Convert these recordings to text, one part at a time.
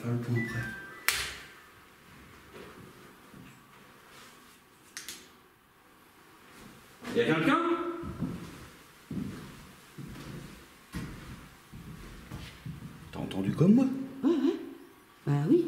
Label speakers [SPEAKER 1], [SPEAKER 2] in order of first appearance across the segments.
[SPEAKER 1] faire le point après. Y a quelqu'un? T'as entendu comme moi?
[SPEAKER 2] Ouais, ouais. Bah oui.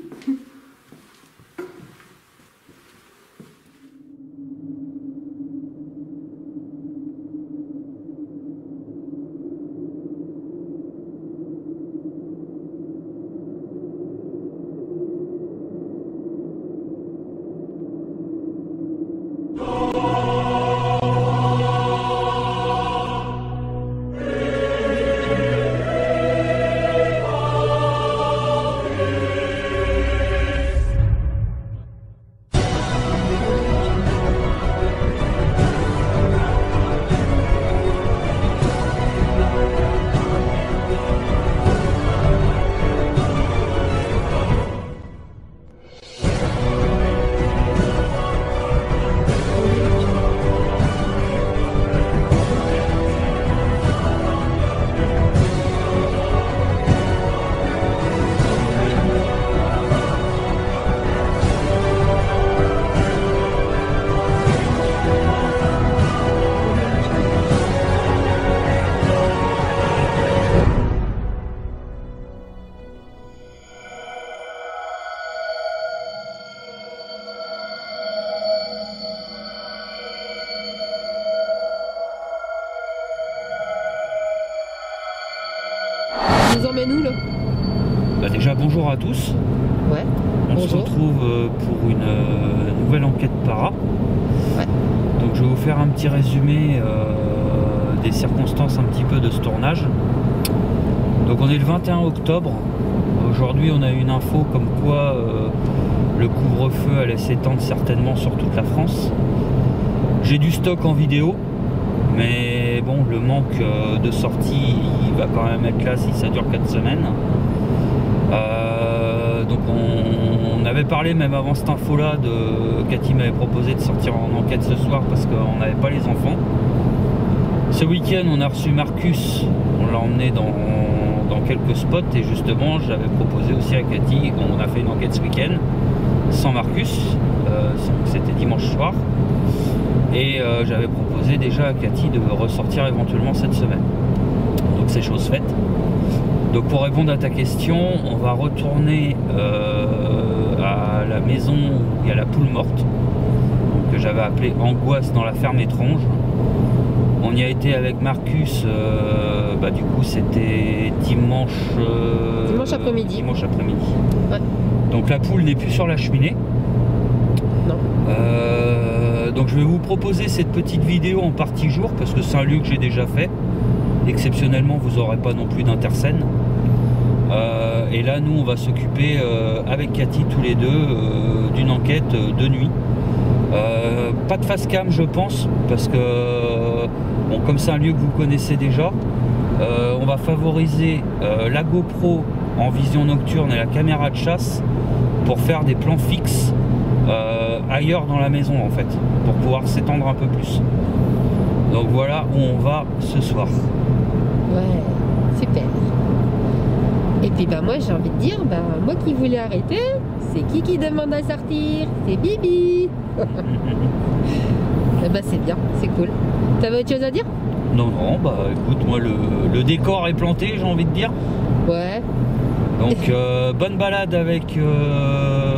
[SPEAKER 2] Tu nous emmènes où là?
[SPEAKER 1] Bah déjà bonjour à tous.
[SPEAKER 2] Ouais.
[SPEAKER 1] On se
[SPEAKER 2] Bonjour.
[SPEAKER 1] retrouve pour une nouvelle enquête para.
[SPEAKER 2] Ouais.
[SPEAKER 1] Donc je vais vous faire un petit résumé des circonstances un petit peu de ce tournage. Donc on est le 21 octobre. Aujourd'hui on a une info comme quoi le couvre-feu allait s'étendre certainement sur toute la France. J'ai du stock en vidéo, mais bon, le manque de sortie il va quand même être là si ça dure 4 semaines. Donc on avait parlé même avant cette info là, Cathy m'avait proposé de sortir en enquête ce soir parce qu'on n'avait pas les enfants. Ce week-end on a reçu Marcus, on l'a emmené dans quelques spots et justement j'avais proposé aussi à Cathy, on a fait une enquête ce week-end sans Marcus, c'était dimanche soir, et j'avais proposé déjà à Cathy de ressortir éventuellement cette semaine. Donc c'est chose faite. Donc pour répondre à ta question, on va retourner à la maison où il y a la poule morte, que j'avais appelée Angoisse dans la ferme étrange. On y a été avec Marcus, du coup c'était dimanche
[SPEAKER 2] après-midi.
[SPEAKER 1] Dimanche après-midi.
[SPEAKER 2] Ouais.
[SPEAKER 1] Donc la poule n'est plus sur la cheminée.
[SPEAKER 2] Non.
[SPEAKER 1] Donc je vais vous proposer cette petite vidéo en partie jour parce que c'est un lieu que j'ai déjà fait. Exceptionnellement vous n'aurez pas non plus d'interscène. Et là nous on va s'occuper avec Cathy tous les deux d'une enquête de nuit. Pas de face cam je pense parce que bon, comme c'est un lieu que vous connaissez déjà, on va favoriser la GoPro en vision nocturne et la caméra de chasse pour faire des plans fixes ailleurs dans la maison en fait, pour pouvoir s'étendre un peu plus. Donc voilà où on va ce soir.
[SPEAKER 2] Ouais, super. Et puis bah moi j'ai envie de dire, bah moi qui voulais arrêter, c'est qui demande à sortir? C'est Bibi. Eh bah c'est bien, c'est cool. T'avais autre chose à dire?
[SPEAKER 1] Non, bah écoute, moi le décor est planté, j'ai envie de dire.
[SPEAKER 2] Ouais.
[SPEAKER 1] Donc bonne balade avec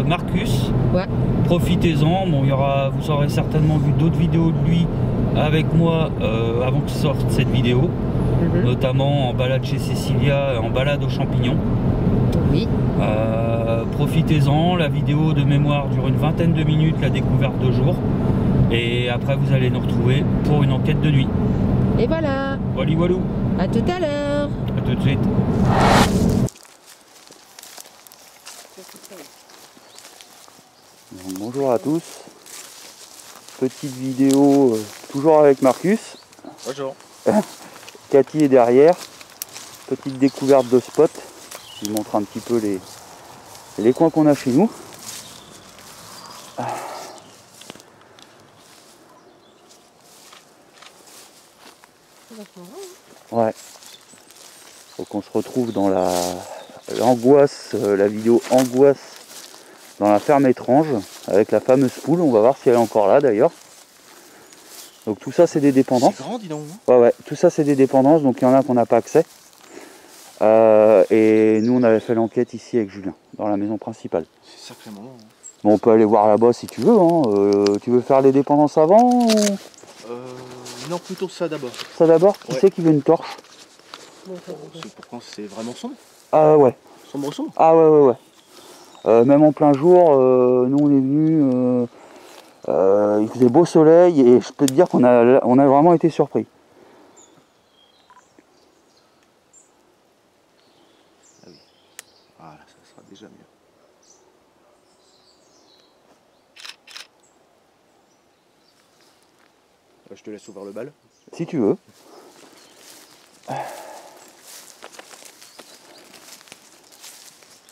[SPEAKER 1] Marcus.
[SPEAKER 2] Ouais.
[SPEAKER 1] Profitez-en. Bon, vous aurez certainement vu d'autres vidéos de lui avec moi avant que sorte cette vidéo. Notamment en balade chez Cécilia, en balade aux champignons.
[SPEAKER 2] Oui.
[SPEAKER 1] Profitez-en, la vidéo de mémoire dure une vingtaine de minutes, la découverte de jour. Et après vous allez nous retrouver pour une enquête de nuit.
[SPEAKER 2] Et voilà.
[SPEAKER 1] Wally walou.
[SPEAKER 2] À tout à l'heure.
[SPEAKER 1] À tout de suite.
[SPEAKER 3] Donc, bonjour à tous. Petite vidéo toujours avec Marcus.
[SPEAKER 4] Bonjour.
[SPEAKER 3] Cathy est derrière. Petite découverte de spot. Je vous montre un petit peu les coins qu'on a chez nous. Ouais. Faut qu'on se retrouve dans la l'angoisse, la vidéo angoisse dans la ferme étrange avec la fameuse poule. On va voir si elle est encore là d'ailleurs. Donc tout ça c'est des dépendances.
[SPEAKER 4] C'est grand, dis donc.
[SPEAKER 3] Ouais, tout ça c'est des dépendances, donc il y en a qu'on n'a pas accès. Et nous on avait fait l'enquête ici avec Julien, dans la maison principale.
[SPEAKER 4] C'est sacrément long.
[SPEAKER 3] Bon, on peut aller voir là-bas si tu veux. Hein. Tu veux faire les dépendances avant ou...
[SPEAKER 4] Non, plutôt ça d'abord.
[SPEAKER 3] Ça d'abord. Qui
[SPEAKER 4] Ouais.
[SPEAKER 3] c'est qui veut une torche?
[SPEAKER 4] C'est pour quand c'est vraiment sombre.
[SPEAKER 3] Ah ouais.
[SPEAKER 4] Sombre.
[SPEAKER 3] Ah ouais. Même en plein jour, nous on est venus, il faisait beau soleil et je peux te dire qu'on a vraiment été surpris.
[SPEAKER 4] Ah oui. Voilà, ça sera déjà mieux. Je te laisse ouvrir le bal.
[SPEAKER 3] Si tu veux.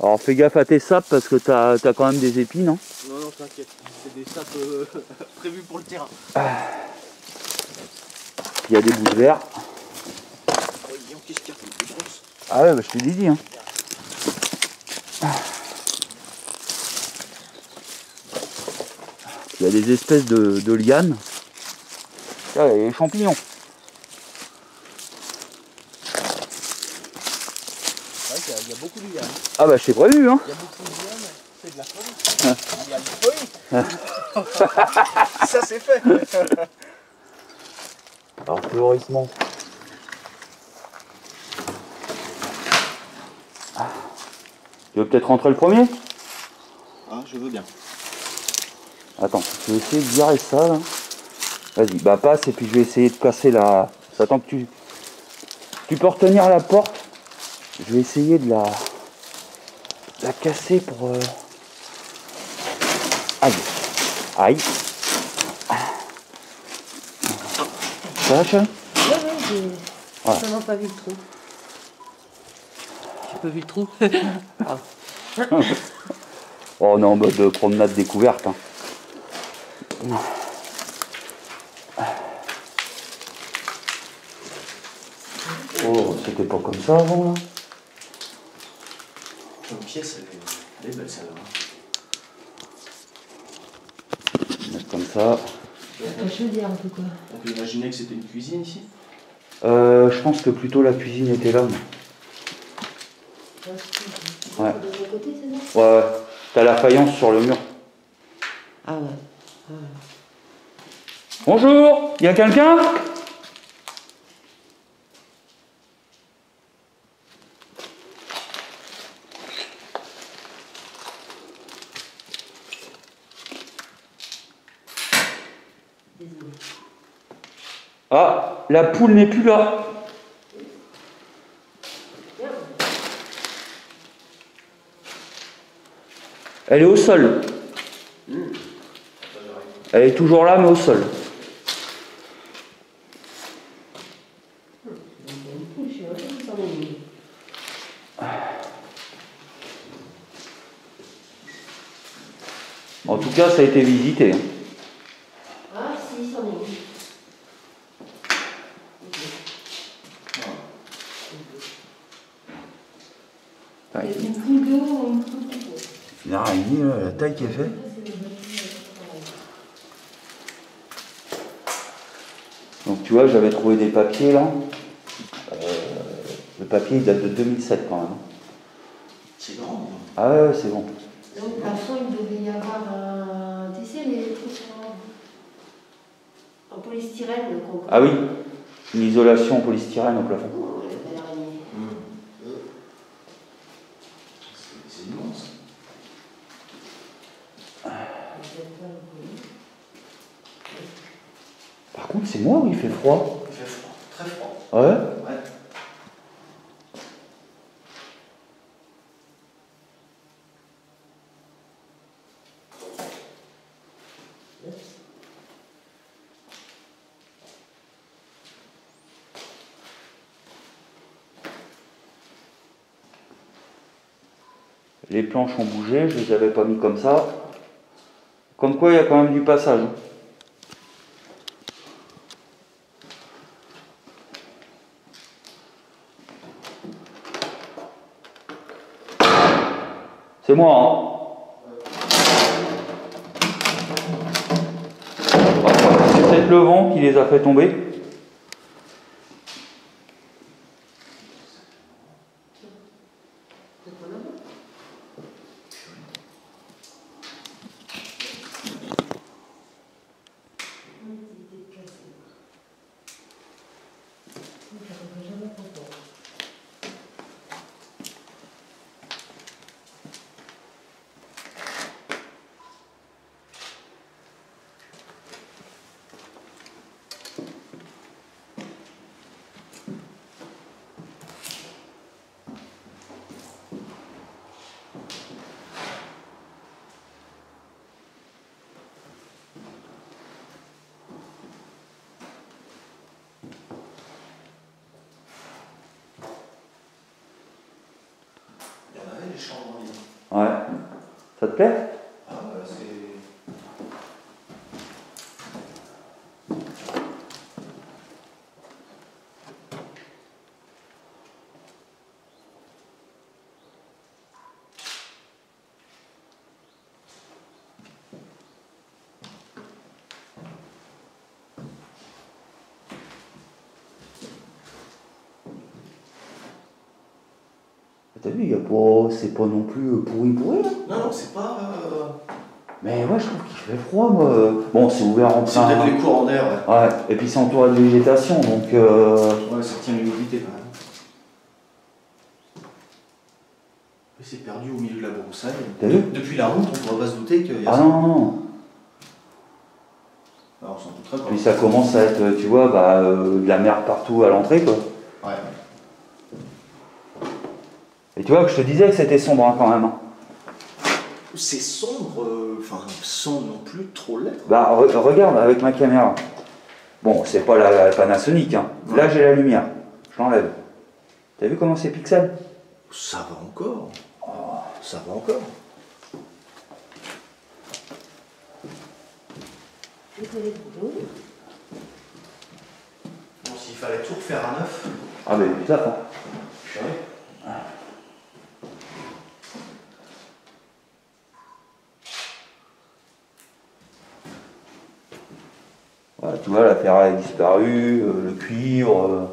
[SPEAKER 3] Alors fais gaffe à tes sapes parce que t'as quand même des épines. Hein.
[SPEAKER 4] Non, t'inquiète. C'est des sapes prévus pour le terrain.
[SPEAKER 3] Il y a des bouts de verre.
[SPEAKER 4] Voyons, qu'est-ce qu'il y a des grosses.
[SPEAKER 3] Ah ouais, bah, je te l'ai dit. Hein. Il y a des espèces de lianes. Ah, il y a des champignons.
[SPEAKER 4] C'est vrai qu'il y a beaucoup de lianes.
[SPEAKER 3] Ah bah je t'ai prévu hein.
[SPEAKER 4] Il y a beaucoup de lianes, c'est de la folie. Il y a de folie. Ça c'est fait.
[SPEAKER 3] Alors fleurissement. Tu veux peut-être rentrer le premier?
[SPEAKER 4] Ah, je veux bien.
[SPEAKER 3] Attends, je vais essayer de virer ça là. Vas-y, bah passe et puis je vais essayer de casser la... Attends que tu peux retenir la porte. Je vais essayer de la casser pour... Aïe. Aïe. Ça va, chérie?
[SPEAKER 2] Ouais, j'ai
[SPEAKER 3] Voilà.
[SPEAKER 2] vraiment pas vu le trou.
[SPEAKER 4] J'ai pas vu le trou.
[SPEAKER 3] Oh, on est en mode promenade découverte. Hein. Oh, c'était pas comme ça avant là.
[SPEAKER 4] Une pièce, elle est belle celle-là.
[SPEAKER 3] Mettre comme ça.
[SPEAKER 2] Pas chaudière en tout cas.
[SPEAKER 4] On peut imaginer que c'était une cuisine ici.
[SPEAKER 3] Je pense que plutôt la cuisine était là. Ouais.
[SPEAKER 2] De l'autre côté, c'est ça?
[SPEAKER 3] Ouais. T'as la faïence sur le mur.
[SPEAKER 2] Ah ouais.
[SPEAKER 3] Bonjour, y a quelqu'un? Ah, la poule n'est plus là. Elle est au sol. Elle est toujours là, mais au sol. En tout cas, ça a été visité.
[SPEAKER 2] Ah si, c'en est une.
[SPEAKER 3] Ouais.
[SPEAKER 2] Une poule d'eau ou une poule d'eau.
[SPEAKER 3] Une araignée, la taille qu'elle fait. Donc tu vois, j'avais trouvé des papiers là. Le papier il date de 2007 quand même.
[SPEAKER 4] C'est grand.
[SPEAKER 3] Ah ouais, c'est bon.
[SPEAKER 2] Donc, à fond, il devait y avoir un. Tu sais, les trucs en polystyrène qu'on.
[SPEAKER 3] Ah oui, une isolation en polystyrène au plafond.
[SPEAKER 2] Oh, la belle araignée.
[SPEAKER 4] C'est immense.
[SPEAKER 3] Par contre, c'est moi où il fait froid.
[SPEAKER 4] Il fait froid, très froid.
[SPEAKER 3] Ouais.
[SPEAKER 4] Ouais.
[SPEAKER 3] Les planches ont bougé, je les avais pas mis comme ça. Comme quoi, il y a quand même du passage. C'est moi, hein. C'est peut-être le vent qui les a fait tomber.
[SPEAKER 5] Les chambres en ligne.
[SPEAKER 3] Ouais. Ça te plaît?
[SPEAKER 5] Ah ouais, c'est.
[SPEAKER 3] T'as vu, c'est pas non plus pourri, hein.
[SPEAKER 5] Non, non, c'est pas.
[SPEAKER 3] Mais ouais, je trouve qu'il fait froid, moi. Bon, c'est ouvert en
[SPEAKER 5] C'est
[SPEAKER 3] plein.
[SPEAKER 5] peut-être les courants d'air, ouais.
[SPEAKER 3] Ouais, et puis c'est entouré de végétation, donc.
[SPEAKER 5] Ouais, ça retient l'humidité quand même. Et c'est perdu au milieu de la broussaille.
[SPEAKER 3] T'as vu?
[SPEAKER 5] Depuis la route, on pourrait pas se douter qu'il y a
[SPEAKER 3] Ah
[SPEAKER 5] ça.
[SPEAKER 3] non, non, non.
[SPEAKER 5] Alors, on s'en douterait pas.
[SPEAKER 3] Puis ça commence à être, tu vois, de la merde partout à l'entrée, quoi.
[SPEAKER 5] Ouais.
[SPEAKER 3] Et tu vois que je te disais que c'était sombre, hein, quand même. Hein.
[SPEAKER 5] C'est sombre, enfin, sans non plus trop l'être.
[SPEAKER 3] Bah, regarde avec ma caméra. Bon, c'est pas la Panasonic, hein.
[SPEAKER 5] Ouais.
[SPEAKER 3] Là, j'ai la lumière. Je l'enlève. T'as vu comment c'est pixel?
[SPEAKER 5] Ça va encore. Ça va encore. Bon, s'il fallait tout refaire à neuf.
[SPEAKER 3] Ah, mais ça, hein.
[SPEAKER 5] Purée.
[SPEAKER 3] Ouais, tu vois, la ferraille a disparu, le cuivre.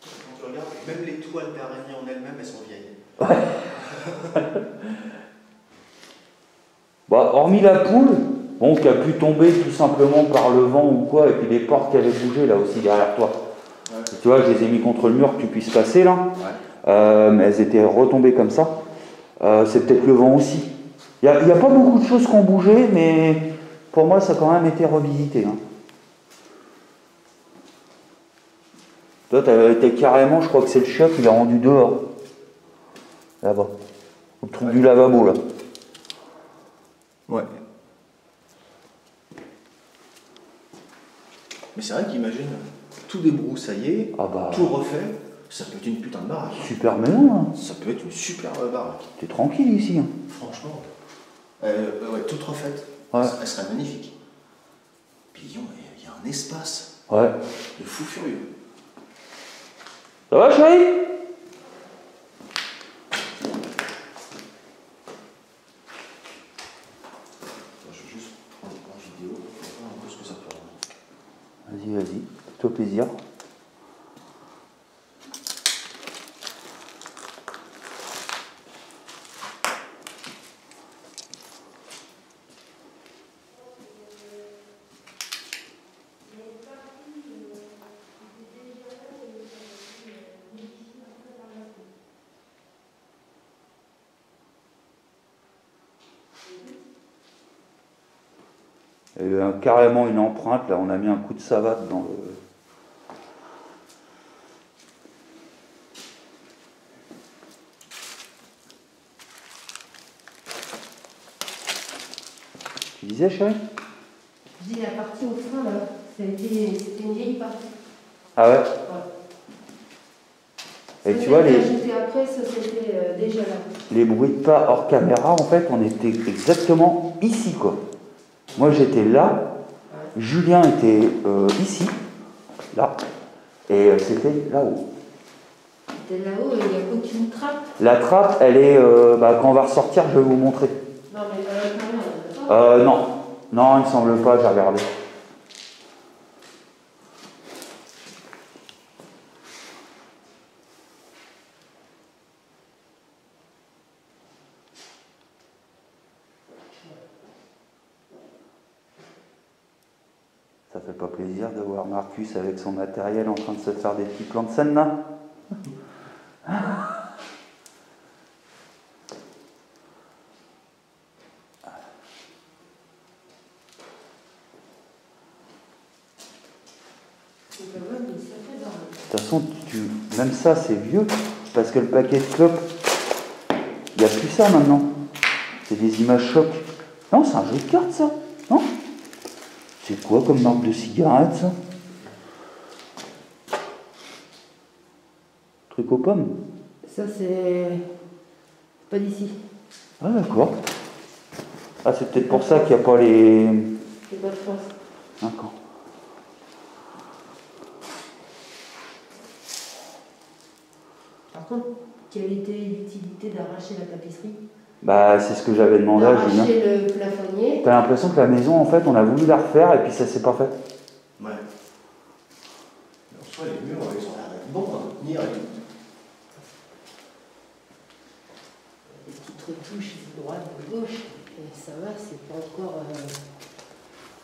[SPEAKER 5] Quand tu regardes, même les toiles d'araignée en elles-mêmes, elles sont vieilles.
[SPEAKER 3] Bah, hormis la poule, bon, qui a pu tomber tout simplement par le vent ou quoi, et puis les portes qui avaient bougé là aussi derrière toi.
[SPEAKER 5] Ouais.
[SPEAKER 3] Tu vois, je les ai mis contre le mur que tu puisses passer là.
[SPEAKER 5] Ouais.
[SPEAKER 3] Mais elles étaient retombées comme ça. C'est peut-être le vent aussi. Il n'y a pas beaucoup de choses qui ont bougé, mais pour moi, ça a quand même été revisité. Hein. Toi, tu avais été carrément, je crois que c'est le chat qui l'a rendu dehors. Là-bas. Au truc du lavabo, là.
[SPEAKER 5] Ouais. Mais c'est vrai qu'imagine, tout débroussaillé,
[SPEAKER 3] Ah bah.
[SPEAKER 5] tout refait, ça peut être une putain de baraque.
[SPEAKER 3] Super maison, hein.
[SPEAKER 5] Ça peut être une superbe baraque.
[SPEAKER 3] T'es tranquille ici. Hein.
[SPEAKER 5] Franchement. Ouais, toute refaite.
[SPEAKER 3] Ouais.
[SPEAKER 5] Elle serait magnifique. Puis il y a un espace
[SPEAKER 3] Ouais.
[SPEAKER 5] de fou furieux.
[SPEAKER 3] Ça va, chérie?
[SPEAKER 5] Je vais juste prendre en vidéo pour voir un peu ce que ça peut rendre.
[SPEAKER 3] Vas-y, vas-y. Fais-toi plaisir. Il y a eu carrément une empreinte, là, on a mis un coup de savate dans le... Tu disais, chérie?
[SPEAKER 2] Je dis la partie au fond là, c'était une vieille partie.
[SPEAKER 3] Ah ouais?
[SPEAKER 2] Ouais.
[SPEAKER 3] Et tu vois,
[SPEAKER 2] après, ça c'était déjà là.
[SPEAKER 3] les bruits de pas hors caméra, en fait, on était exactement ici, quoi. Moi, j'étais là, Julien était ici, là, et c'était là-haut.
[SPEAKER 2] C'était là-haut, il n'y a aucune trappe.
[SPEAKER 3] La trappe, elle est, quand on va ressortir, je vais vous montrer.
[SPEAKER 2] Non, mais à l'intérieur, il n'y en a pas.
[SPEAKER 3] Non, non, il ne semble pas, j'ai regardé. Ça fait pas plaisir de voir Marcus avec son matériel en train de se faire des petits plans de scène là. De toute façon, même ça c'est vieux, parce que le paquet de clopes, il n'y a plus ça maintenant. C'est des images chocs. Non, c'est un jeu de cartes ça, non? C'est quoi comme marque de cigarette ça? Truc aux pommes?
[SPEAKER 2] Ça c'est pas d'ici.
[SPEAKER 3] Ah d'accord. Ah c'est peut-être pour ça qu'il n'y a pas les...
[SPEAKER 2] C'est pas de France.
[SPEAKER 3] D'accord.
[SPEAKER 2] Par contre, quelle était l'utilité d'arracher la tapisserie?
[SPEAKER 3] Bah c'est ce que j'avais demandé à Julien.
[SPEAKER 2] D'arracher le plafonnier.
[SPEAKER 3] T'as l'impression que la maison en fait on a voulu la refaire et puis ça s'est pas fait.
[SPEAKER 5] Ouais. Mais en soi, les murs, ils ont l'air bons à tenir.
[SPEAKER 2] Des petites retouches de droite, de gauche. Et ça va, c'est pas encore.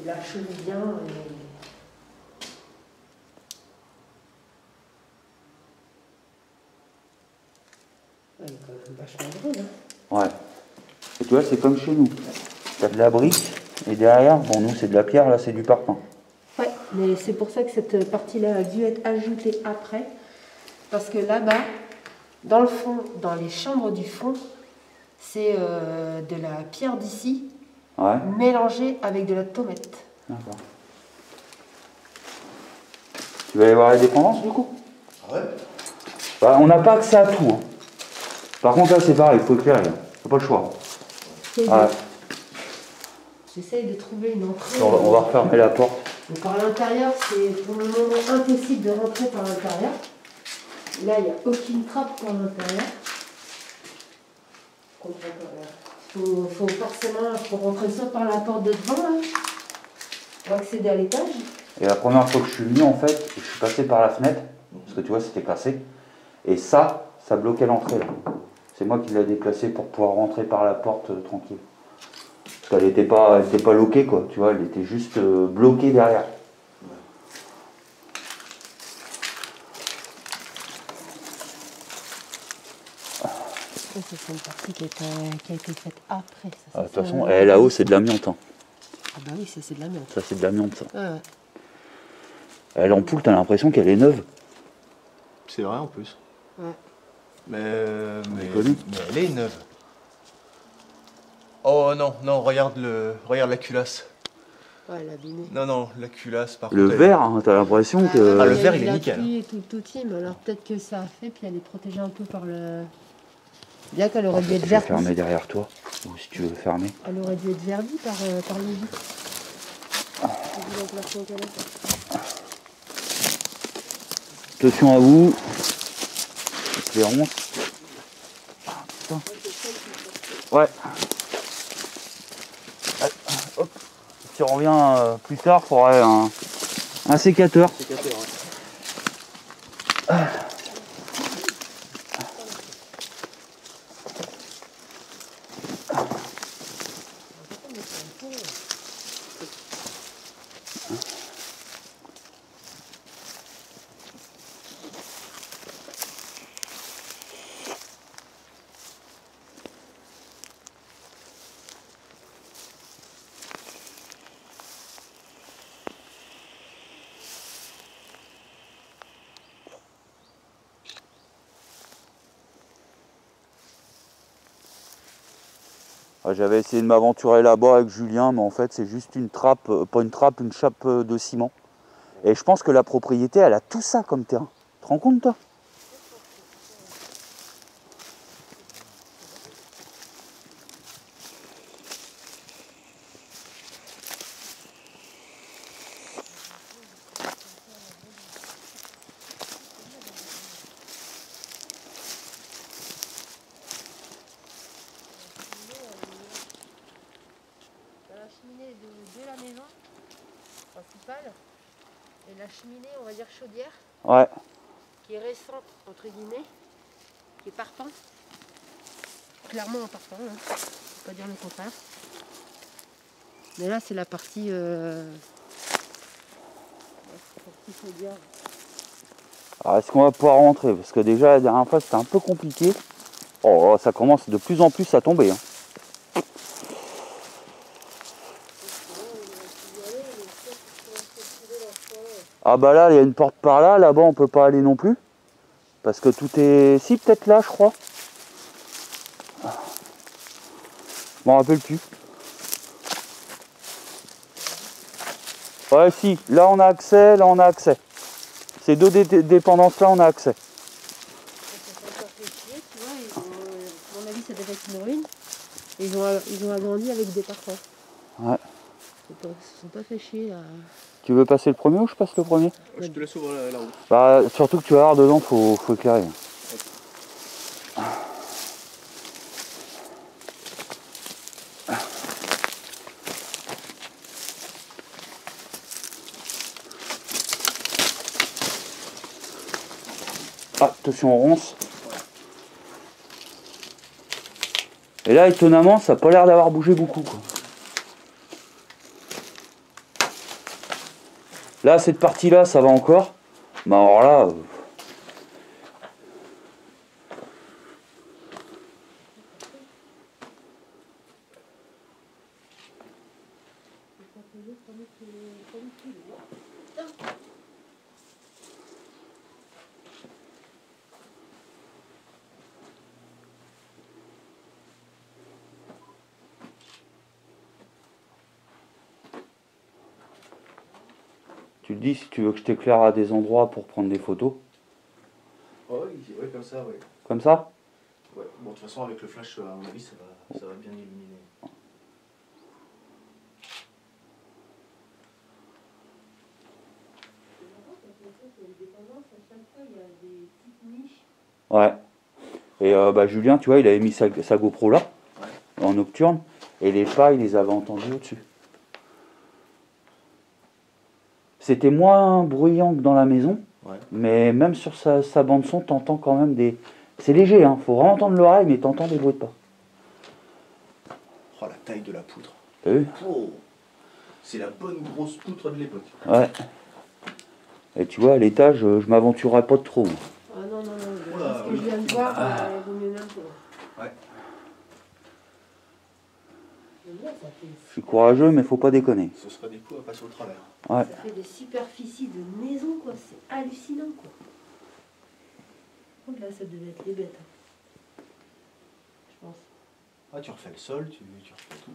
[SPEAKER 2] La chose bien. Ouais, il est quand même vachement drôle. Hein.
[SPEAKER 3] Ouais. Et tu vois c'est comme chez nous. T'as de la brique et derrière, bon nous c'est de la pierre, là c'est du parpaing.
[SPEAKER 2] Ouais, mais c'est pour ça que cette partie-là a dû être ajoutée après. Parce que là-bas, dans le fond, dans les chambres du fond, c'est de la pierre d'ici mélangée avec de la tomate.
[SPEAKER 3] D'accord. Tu vas aller voir les dépendances du coup?
[SPEAKER 5] Ah ouais?
[SPEAKER 3] Bah, on n'a pas accès à tout. Hein. Par contre là c'est pareil, il faut éclairer. C'est pas le choix.
[SPEAKER 2] J'essaye de trouver une entrée.
[SPEAKER 3] On va refermer la porte.
[SPEAKER 2] Donc par l'intérieur, c'est pour le moment impossible de rentrer par l'intérieur. Là, il n'y a aucune trappe par l'intérieur. Il faut forcément rentrer soit par la porte de devant, là, pour accéder à l'étage.
[SPEAKER 3] Et la première fois que je suis venu, en fait, je suis passé par la fenêtre, parce que tu vois, c'était cassé. Et ça bloquait l'entrée, là. C'est moi qui l'ai déplacé pour pouvoir rentrer par la porte tranquille. Parce qu'elle n'était pas loquée, quoi, tu vois, elle était juste bloquée derrière.
[SPEAKER 2] Ça, c'est une partie qui a été faite après.
[SPEAKER 3] De toute façon, là-haut, c'est de l'amiante. Hein.
[SPEAKER 2] Ah bah oui, ça c'est de l'amiante.
[SPEAKER 3] Ça, c'est de l'amiante, ça.
[SPEAKER 2] Ouais.
[SPEAKER 3] L'ampoule, t'as l'impression qu'elle est neuve.
[SPEAKER 5] C'est vrai en plus.
[SPEAKER 2] Ouais.
[SPEAKER 5] Mais elle est neuve. Oh non, non, regarde la culasse.
[SPEAKER 2] Ouais, elle a abîmé.
[SPEAKER 5] Non, la culasse par
[SPEAKER 3] Le
[SPEAKER 5] contre.
[SPEAKER 3] verre, hein, t'as l'impression que...
[SPEAKER 5] Ah, le verre, il est nickel.
[SPEAKER 2] Et tout team, alors peut-être que ça a fait, puis elle est protégée un peu par le... Bien qu'elle aurait dû être verte.
[SPEAKER 3] Fermer derrière toi, ou si tu veux fermer.
[SPEAKER 2] Elle aurait dû être verdie par le lit.
[SPEAKER 3] Attention à vous. Éclairons. Ouais. Hop. Si tu reviens plus tard, il faudrait un sécateur. J'avais essayé de m'aventurer là-bas avec Julien, mais en fait c'est juste une trappe, pas une trappe, une chape de ciment. Et je pense que la propriété, elle a tout ça comme terrain. Tu te rends compte toi?
[SPEAKER 2] cheminée, on va dire chaudière,
[SPEAKER 3] Ouais.
[SPEAKER 2] qui est récente, entre guillemets, qui est parpaing. Clairement en parpaing, hein. Je ne peux pas dire le contraire. Mais là, c'est la partie chaudière.
[SPEAKER 3] Alors, est-ce qu'on va pouvoir rentrer? Parce que déjà, la dernière fois, c'était un peu compliqué. Oh, ça commence de plus en plus à tomber. Hein. Ah bah là, il y a une porte par là. Là-bas, on peut pas aller non plus. Parce que tout est... Si, peut-être là, je crois. Je m'en rappelle plus. Ouais, si. Là, on a accès. Là, on a accès. Ces deux dépendances-là, on a accès.
[SPEAKER 2] Tu vois, à mon avis, ça devait être une ruine. Et ils ont agrandi avec des parpaings.
[SPEAKER 3] Ouais.
[SPEAKER 2] Ils se sont pas fait chier là.
[SPEAKER 3] Tu veux passer le premier ou je passe le premier?
[SPEAKER 4] Je te laisse ouvrir la route.
[SPEAKER 3] Bah, surtout que tu vas voir dedans, faut éclairer. Ah, attention, on ronce. Et là, étonnamment, ça n'a pas l'air d'avoir bougé beaucoup, quoi. Là, cette partie-là, ça va encore. Mais alors là... Tu te dis si tu veux que je t'éclaire à des endroits pour prendre des photos.
[SPEAKER 5] Ouais, comme ça, ouais.
[SPEAKER 3] Comme ça?
[SPEAKER 5] Ouais. Bon, de toute façon, avec le flash, à mon avis, ça va bien illuminer.
[SPEAKER 3] Ouais. Et bah, Julien, tu vois, il avait mis sa GoPro là, en nocturne, et les pas, il les avait entendus au-dessus. C'était moins bruyant que dans la maison, mais même sur sa bande son, t'entends quand même des... C'est léger, hein, faut vraiment tendre l'oreille, mais t'entends des bruits de pas.
[SPEAKER 5] Oh, la taille de la poutre.
[SPEAKER 3] T'as vu?
[SPEAKER 5] Oh, c'est la bonne grosse poutre de l'époque.
[SPEAKER 3] Ouais. Et tu vois, à l'étage, je m'aventurerais pas de trop. Moi.
[SPEAKER 2] Ah non,
[SPEAKER 5] Oula,
[SPEAKER 2] ce que je viens de voir, il vaut mieux même pas.
[SPEAKER 5] Ouais.
[SPEAKER 2] Là, ça fait...
[SPEAKER 3] Je suis courageux, mais faut pas déconner.
[SPEAKER 5] Ce serait des coups à passer au travers.
[SPEAKER 3] Ouais.
[SPEAKER 2] Ça fait des superficies de maison, quoi. C'est hallucinant, quoi. Là, ça devait être les bêtes. Hein. Je pense.
[SPEAKER 5] Ah, tu refais le sol, tu refais tout.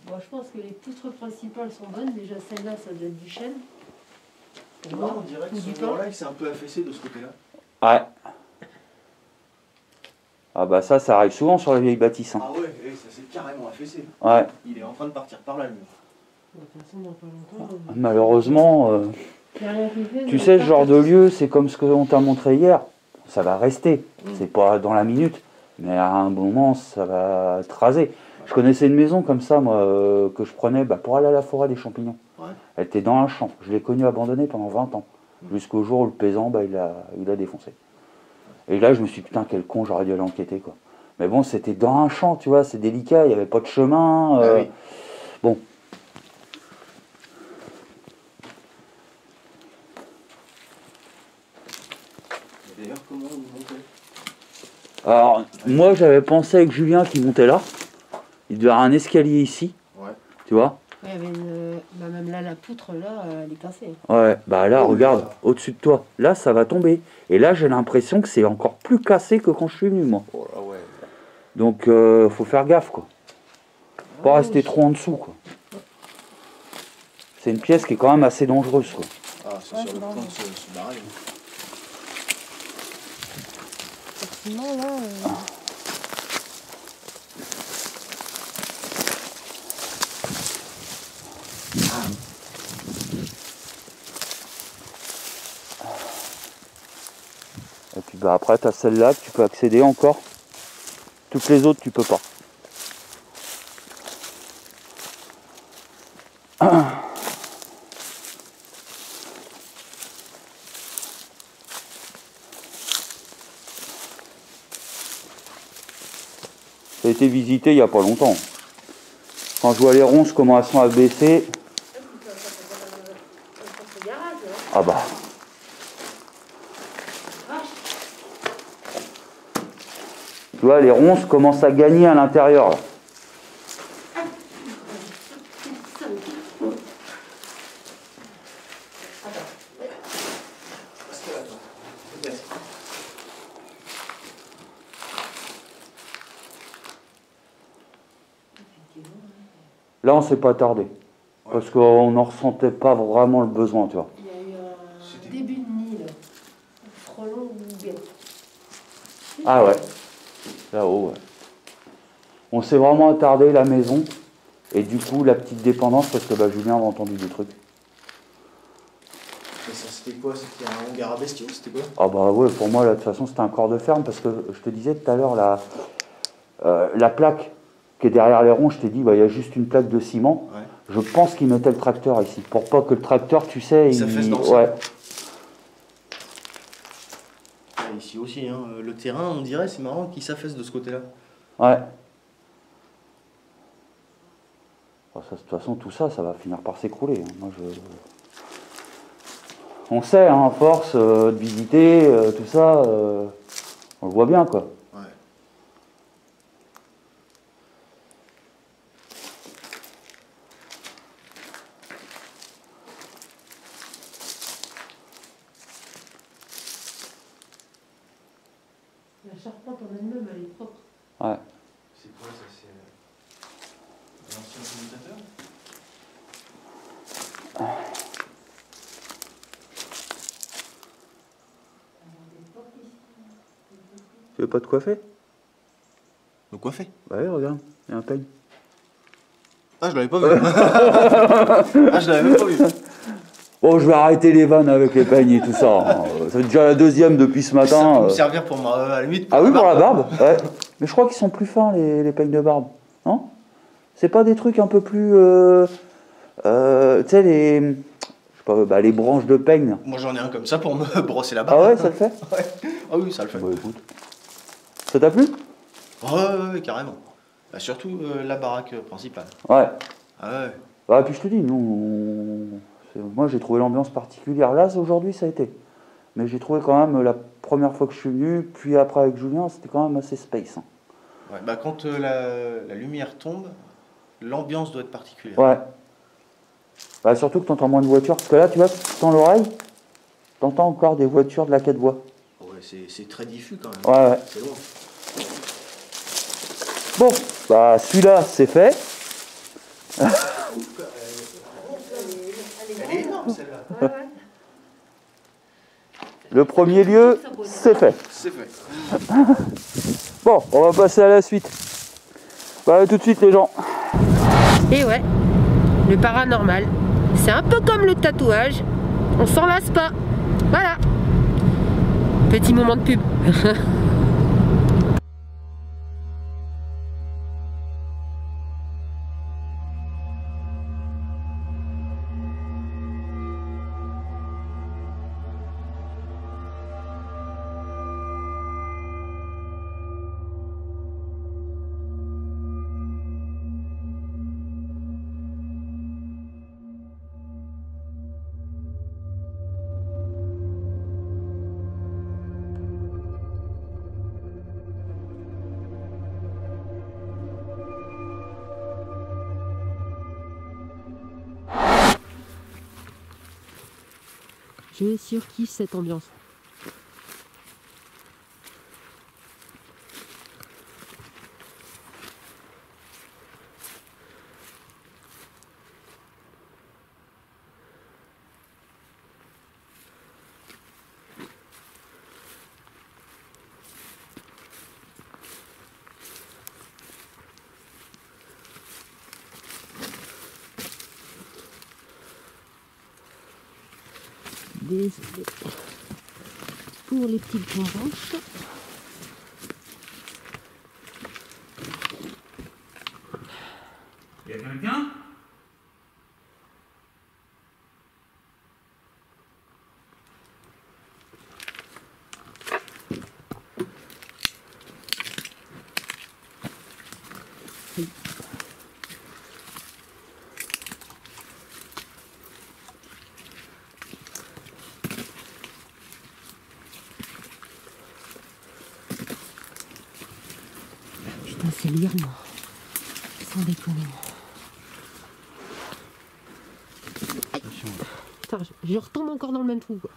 [SPEAKER 2] Bon, je pense que les poutres principales sont bonnes. Déjà, celle-là, ça doit être du chêne. Pour
[SPEAKER 5] Là,
[SPEAKER 2] moi,
[SPEAKER 5] on dirait que
[SPEAKER 2] ou
[SPEAKER 5] ce
[SPEAKER 2] du pain.
[SPEAKER 5] mur-là, il s'est un peu affaissé de ce côté-là.
[SPEAKER 3] Ouais. Ah bah ça arrive souvent sur les vieilles bâtisses. Hein.
[SPEAKER 5] Ah ouais, ça s'est carrément affaissé.
[SPEAKER 3] Ouais.
[SPEAKER 5] Il est en train de partir par là, le mur.
[SPEAKER 2] De toute façon, dans pas longtemps.
[SPEAKER 3] Malheureusement,
[SPEAKER 2] Y a rien qui fait,
[SPEAKER 3] tu sais, ce genre de lieu, c'est comme ce qu'on t'a montré hier. Ça va rester. C'est pas dans la minute, mais à un moment, ça va te raser. Je connaissais une maison comme ça, moi, que je prenais pour aller à la forêt des champignons.
[SPEAKER 5] Ouais.
[SPEAKER 3] Elle était dans un champ. Je l'ai connue abandonnée pendant 20 ans. Jusqu'au jour où le paysan, il a défoncé. Et là, je me suis dit, putain, quel con, j'aurais dû aller enquêter, quoi. Mais bon, c'était dans un champ, tu vois, c'est délicat, il n'y avait pas de chemin.
[SPEAKER 5] Ah oui.
[SPEAKER 3] Bon.
[SPEAKER 5] D'ailleurs, comment vous montez?
[SPEAKER 3] Alors, moi, j'avais pensé avec Julien qui montait là. Il devait y avoir un escalier ici.
[SPEAKER 5] Ouais.
[SPEAKER 3] Tu vois?
[SPEAKER 2] Il y avait une... même là, la poutre, là, elle est cassée.
[SPEAKER 3] Ouais, bah là,
[SPEAKER 5] Oh,
[SPEAKER 3] regarde,
[SPEAKER 5] là.
[SPEAKER 3] au-dessus de toi. Là, ça va tomber. Et là, j'ai l'impression que c'est encore plus cassé que quand je suis venu, moi.
[SPEAKER 5] Oh là, ouais.
[SPEAKER 3] Donc, faut faire gaffe, quoi. Pas rester trop en dessous, quoi. C'est une pièce qui est quand même assez dangereuse, quoi.
[SPEAKER 5] Ah, c'est sur le point de se barrer.
[SPEAKER 2] Sinon, là...
[SPEAKER 3] Et puis bah après tu as celle-là que tu peux accéder encore. Toutes les autres tu peux pas. Ça a été visité il n'y a pas longtemps. Quand je vois les ronces, comment elles sont abaissées. Ah bah. Tu vois, les ronces commencent à gagner à l'intérieur. Là. Là, on s'est pas attardé. Parce qu'on n'en ressentait pas vraiment le besoin, tu vois.
[SPEAKER 2] Il y a eu un début de nid, là. Frelon ou guêpe.
[SPEAKER 3] Ah ouais. Là-haut, ouais. On s'est vraiment attardé, la maison. Et du coup, la petite dépendance, parce que bah, Julien avait entendu des trucs.
[SPEAKER 5] Mais ça, c'était quoi? C'était un hangar à bestiaux? C'était quoi?
[SPEAKER 3] Ah bah ouais, pour moi, là, de toute façon, c'était un corps de ferme. Parce que je te disais tout à l'heure, la plaque qui est derrière les ronds, je t'ai dit, bah, il y a juste une plaque de ciment.
[SPEAKER 5] Ouais.
[SPEAKER 3] Je pense qu'ils mettaient le tracteur ici. Pour pas que le tracteur, tu sais,
[SPEAKER 5] Ça fasse dans le sol.
[SPEAKER 3] ouais.
[SPEAKER 5] Ici aussi, hein. Le terrain, on dirait, c'est marrant qu'il s'affaisse de ce côté-là.
[SPEAKER 3] Ouais. Bon, ça, de toute façon, tout ça, ça va finir par s'écrouler. Moi, on sait, hein, à force de visiter, tout ça, on le voit bien, quoi.
[SPEAKER 5] Ouais.
[SPEAKER 2] La charpente en elle-même, elle est propre.
[SPEAKER 3] Ouais.
[SPEAKER 5] C'est quoi ça? C'est l'ancien commutateur?
[SPEAKER 3] Tu veux pas te coiffer?
[SPEAKER 5] Le coiffé?
[SPEAKER 3] Bah oui, regarde, il y a un peigne.
[SPEAKER 5] Ah, je l'avais pas vu. Ah, je l'avais même pas vu.
[SPEAKER 3] Bon, je vais arrêter les vannes avec les peignes et tout ça. C'est déjà la deuxième depuis ce
[SPEAKER 5] Ça
[SPEAKER 3] matin.
[SPEAKER 5] peut me servir pour à la limite.
[SPEAKER 3] Ah oui, pour la barbe, ouais. Mais je crois qu'ils sont plus fins, les peignes de barbe. Non? C'est pas des trucs un peu plus... tu sais, les... Je sais pas, bah, les branches de peigne.
[SPEAKER 5] Moi, j'en ai un comme ça pour me brosser la barbe.
[SPEAKER 3] Ah ouais, ça le fait?
[SPEAKER 5] Ouais. Ah oui, ça le fait.
[SPEAKER 3] Bah écoute. Ça t'a plu?
[SPEAKER 5] Ouais, carrément. Bah, surtout la baraque principale.
[SPEAKER 3] Ouais.
[SPEAKER 5] Ah ouais.
[SPEAKER 3] Bah puis je te dis, moi j'ai trouvé l'ambiance particulière. Là, aujourd'hui, ça a été. Mais j'ai trouvé quand même, la première fois que je suis venu, puis après avec Julien, c'était quand même assez space. Hein.
[SPEAKER 5] Ouais, bah, quand la lumière tombe, l'ambiance doit être particulière.
[SPEAKER 3] Ouais. Bah, surtout que tu entends moins de voitures. Parce que là, tu vois, tu tends l'oreille, tu entends encore des voitures de la quai de bois.
[SPEAKER 5] Ouais, c'est très diffus quand même.
[SPEAKER 3] Ouais.
[SPEAKER 5] C'est loin.
[SPEAKER 3] Bon, bah celui-là, c'est fait.
[SPEAKER 5] Elle est énorme celle-là.
[SPEAKER 3] Le premier lieu, c'est fait.
[SPEAKER 5] C'est fait.
[SPEAKER 3] Bon, on va passer à la suite. Bah, tout de suite, les gens.
[SPEAKER 2] Et ouais, le paranormal, c'est un peu comme le tatouage, on s'en lasse pas. Voilà. Petit moment de pub. Je surkiffe cette ambiance. Désolé pour les petites branches.
[SPEAKER 1] Il y a quelqu'un?
[SPEAKER 2] sais lire, moi. Sans déconner.
[SPEAKER 1] Attention.
[SPEAKER 2] Putain, je retombe encore dans le même trou, quoi.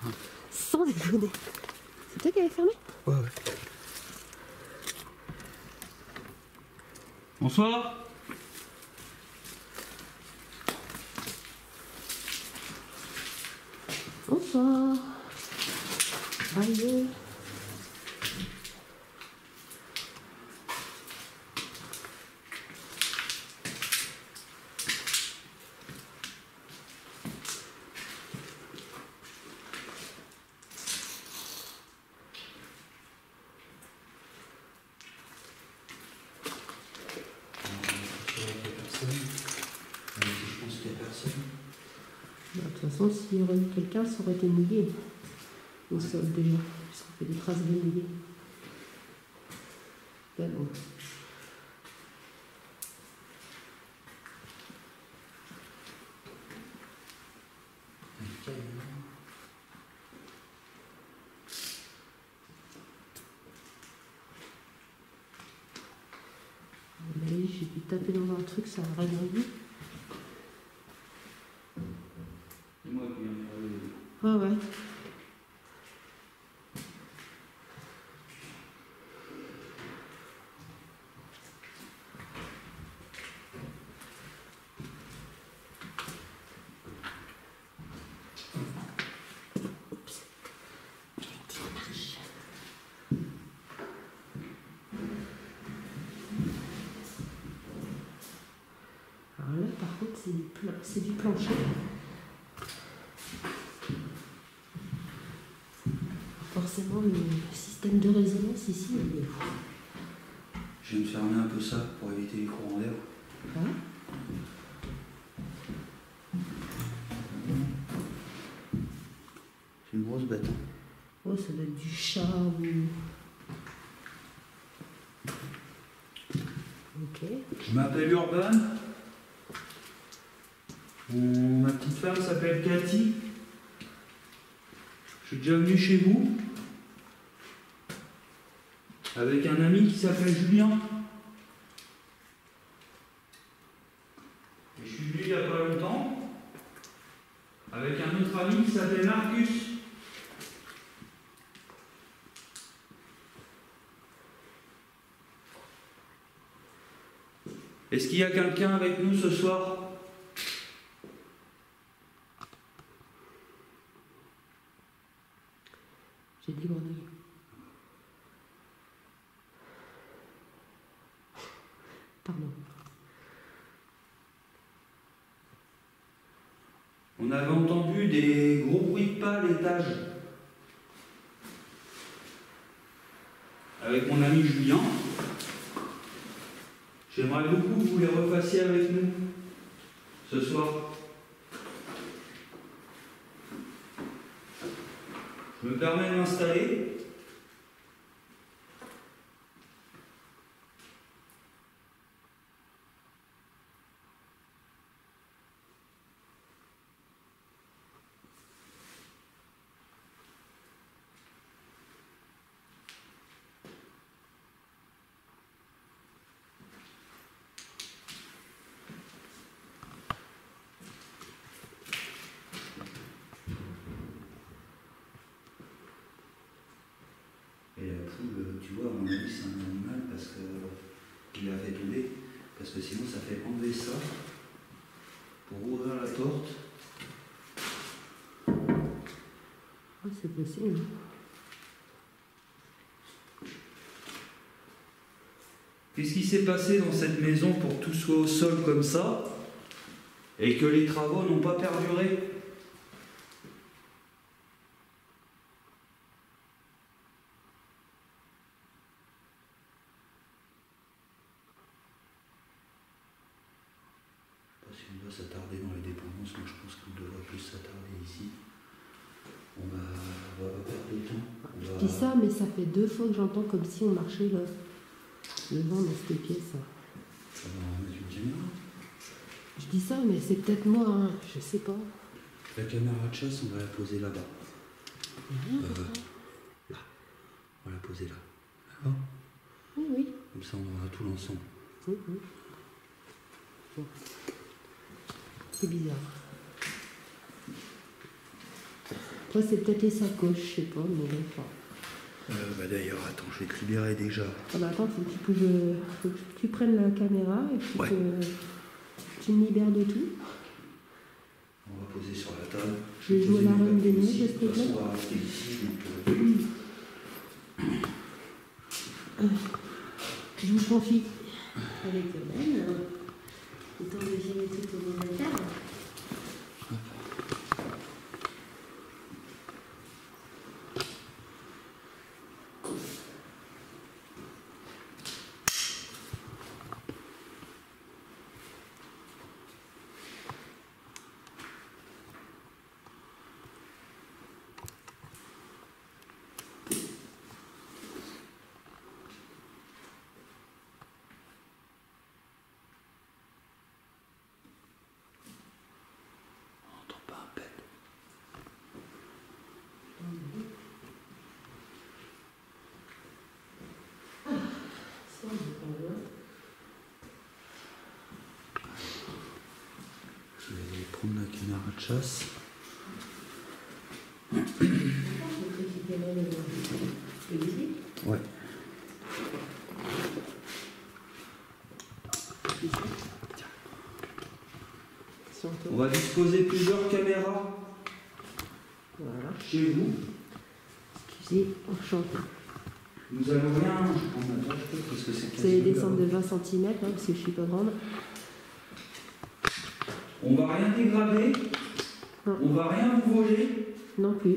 [SPEAKER 2] Sans déconner. C'est toi qui avais fermé?
[SPEAKER 1] Ouais. Bonsoir.
[SPEAKER 2] Bonsoir. Allez. Bah, de toute façon, s'il y aurait eu quelqu'un, ça aurait été mouillé. Au sol déjà, puisqu'on fait des traces de mouillé. Ben bon. J'ai pu taper dans un truc, ça a résolu.
[SPEAKER 1] C'est moi qui viens de parler.
[SPEAKER 2] Ouais, ouais. Alors là, par contre, c'est du plancher. Forcément, le système de résonance ici, il est fou.
[SPEAKER 3] Je vais me fermer un peu ça pour éviter les courants d'air.
[SPEAKER 2] Hein?
[SPEAKER 3] C'est une grosse bête.
[SPEAKER 2] Oh, ça doit être du chat ou... Ok.
[SPEAKER 3] Je m'appelle Urban. Ma petite femme s'appelle Cathy. Je suis déjà venu chez vous avec un ami qui s'appelle Julien. Et je suis venu il n'y a pas longtemps avec un autre ami qui s'appelle Marcus. Est-ce qu'il y a quelqu'un avec nous ce soir?
[SPEAKER 2] J'ai des grenouilles. Pardon.
[SPEAKER 3] On avait entendu des gros bruits de pas à l'étage. Avec mon ami Julien. J'aimerais beaucoup que vous les refassiez avec nous ce soir. Je me permets de m'installer. Et la poule, tu vois, à mon avis, c'est un animal parce qu'il l'a fait tomber. Parce que sinon, ça fait enlever ça pour ouvrir la porte.
[SPEAKER 2] Oh, c'est possible.
[SPEAKER 3] Qu'est-ce qui s'est passé dans cette maison pour que tout soit au sol comme ça et que les travaux n'ont pas perduré? Si on doit s'attarder dans les dépendances, moi je pense qu'on devrait plus s'attarder ici. On va pas perdre de temps.
[SPEAKER 2] Je dis ça, mais ça fait 2 fois que j'entends comme si on marchait le vent dans cette pièce.
[SPEAKER 3] Ça va en mettre une caméra.
[SPEAKER 2] Je dis ça, mais c'est peut-être moi, hein. Je sais pas.
[SPEAKER 3] La caméra de chasse, on va la poser là-bas. Là. On va la poser là. D'accord?
[SPEAKER 2] Oui, oui.
[SPEAKER 3] Comme ça, on aura tout l'ensemble.
[SPEAKER 2] Bon. C'est bizarre. Après, c'est peut-être les sacoches, je sais pas, mais enfin.
[SPEAKER 3] Bah d'ailleurs, attends, je vais te libérer déjà.
[SPEAKER 2] Ah bah attends, faut que tu prennes la caméra et puis
[SPEAKER 3] Ouais.
[SPEAKER 2] que tu me libères de tout.
[SPEAKER 3] On va poser sur la table.
[SPEAKER 2] Je vais jouer la reine des neiges,
[SPEAKER 3] ici.
[SPEAKER 2] s'il te plaît.
[SPEAKER 3] On va rester ici. Donc,
[SPEAKER 2] Je vous confie avec Hélène, le temps de gérer tout au niveau de la table.
[SPEAKER 3] on n'entend pas un pet.
[SPEAKER 2] Ça, on est pas loin.
[SPEAKER 3] Je vais aller prendre la caméra de chasse.
[SPEAKER 2] Je vais récupérer le bébé.
[SPEAKER 3] Ouais. On va disposer plusieurs caméras
[SPEAKER 2] Voilà.
[SPEAKER 3] chez vous.
[SPEAKER 2] Excusez, enchanté.
[SPEAKER 3] Nous allons rien. Je prends ma tâche parce que c'est
[SPEAKER 2] Vous allez
[SPEAKER 3] quasiment
[SPEAKER 2] descendre de
[SPEAKER 3] là-bas.
[SPEAKER 2] 20 cm parce que je suis pas grande.
[SPEAKER 3] On va rien dégrader.
[SPEAKER 2] Non.
[SPEAKER 3] On va rien vous voler.
[SPEAKER 2] Non plus.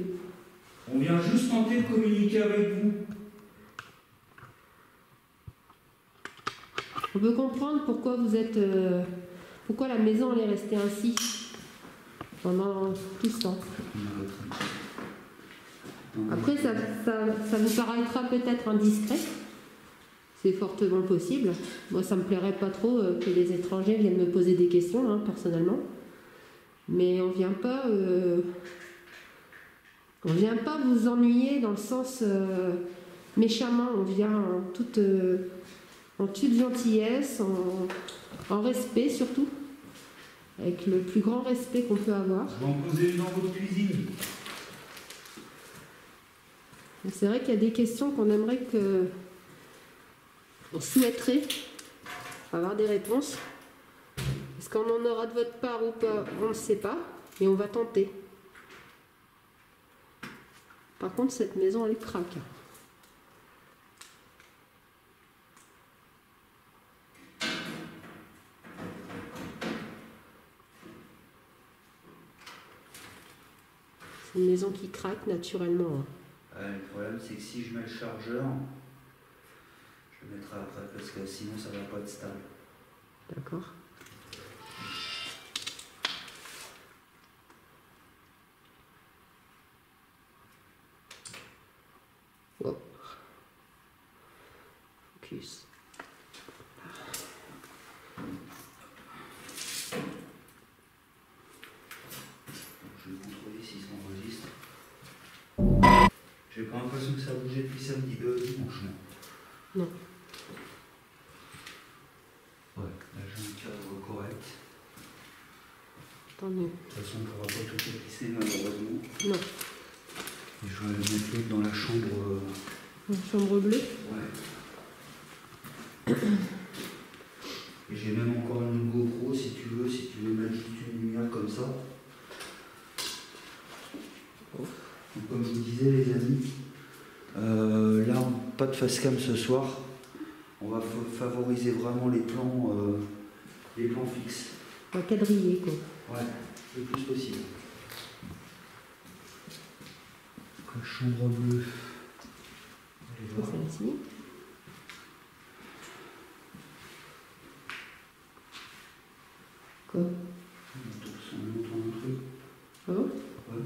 [SPEAKER 3] On vient juste tenter de communiquer avec vous.
[SPEAKER 2] On peut comprendre pourquoi vous êtes. Pourquoi la maison elle est restée ainsi pendant tout ce temps. Après, ça vous paraîtra peut-être indiscret. C'est fortement possible. Moi, ça me plairait pas trop que les étrangers viennent me poser des questions, hein, personnellement. Mais on vient pas vous ennuyer dans le sens méchamment. On vient en toute gentillesse, en respect surtout, avec le plus grand respect qu'on peut avoir.
[SPEAKER 3] Je vais en poser une dans votre cuisine.
[SPEAKER 2] C'est vrai qu'il y a des questions qu'on aimerait que... On souhaiterait avoir des réponses. Est-ce qu'on en aura de votre part ou pas? On ne sait pas, mais on va tenter. Par contre, cette maison, elle craque. C'est une maison qui craque naturellement. Hein.
[SPEAKER 3] Le problème, c'est que si je mets le chargeur, je le mettrai après parce que sinon ça va pas être stable.
[SPEAKER 2] D'accord. Wow. Focus.
[SPEAKER 3] Je vais contrôler si ça enregistre. J'ai pas l'impression que ça a bougé depuis samedi, dimanche.
[SPEAKER 2] Non.
[SPEAKER 3] Ouais, là j'ai un cadre correct.
[SPEAKER 2] Tant mieux.
[SPEAKER 3] De toute façon, on ne pourra pas tout épisser malheureusement.
[SPEAKER 2] Non.
[SPEAKER 3] Et je vais aller mettre l'autre dans la chambre.
[SPEAKER 2] Une chambre bleue.
[SPEAKER 3] Ouais. Et j'ai même encore une GoPro si tu veux mettre juste une lumière comme ça. Donc, comme je vous disais les amis, là pas de facecam ce soir. On va favoriser vraiment les plans fixes.
[SPEAKER 2] Un quadrillé, quoi.
[SPEAKER 3] Ouais, le plus possible. Donc, la chambre bleue. Allez voir.
[SPEAKER 2] Celle-ci. Quoi?
[SPEAKER 3] On entend un truc.
[SPEAKER 2] Ah bon?
[SPEAKER 3] Ouais.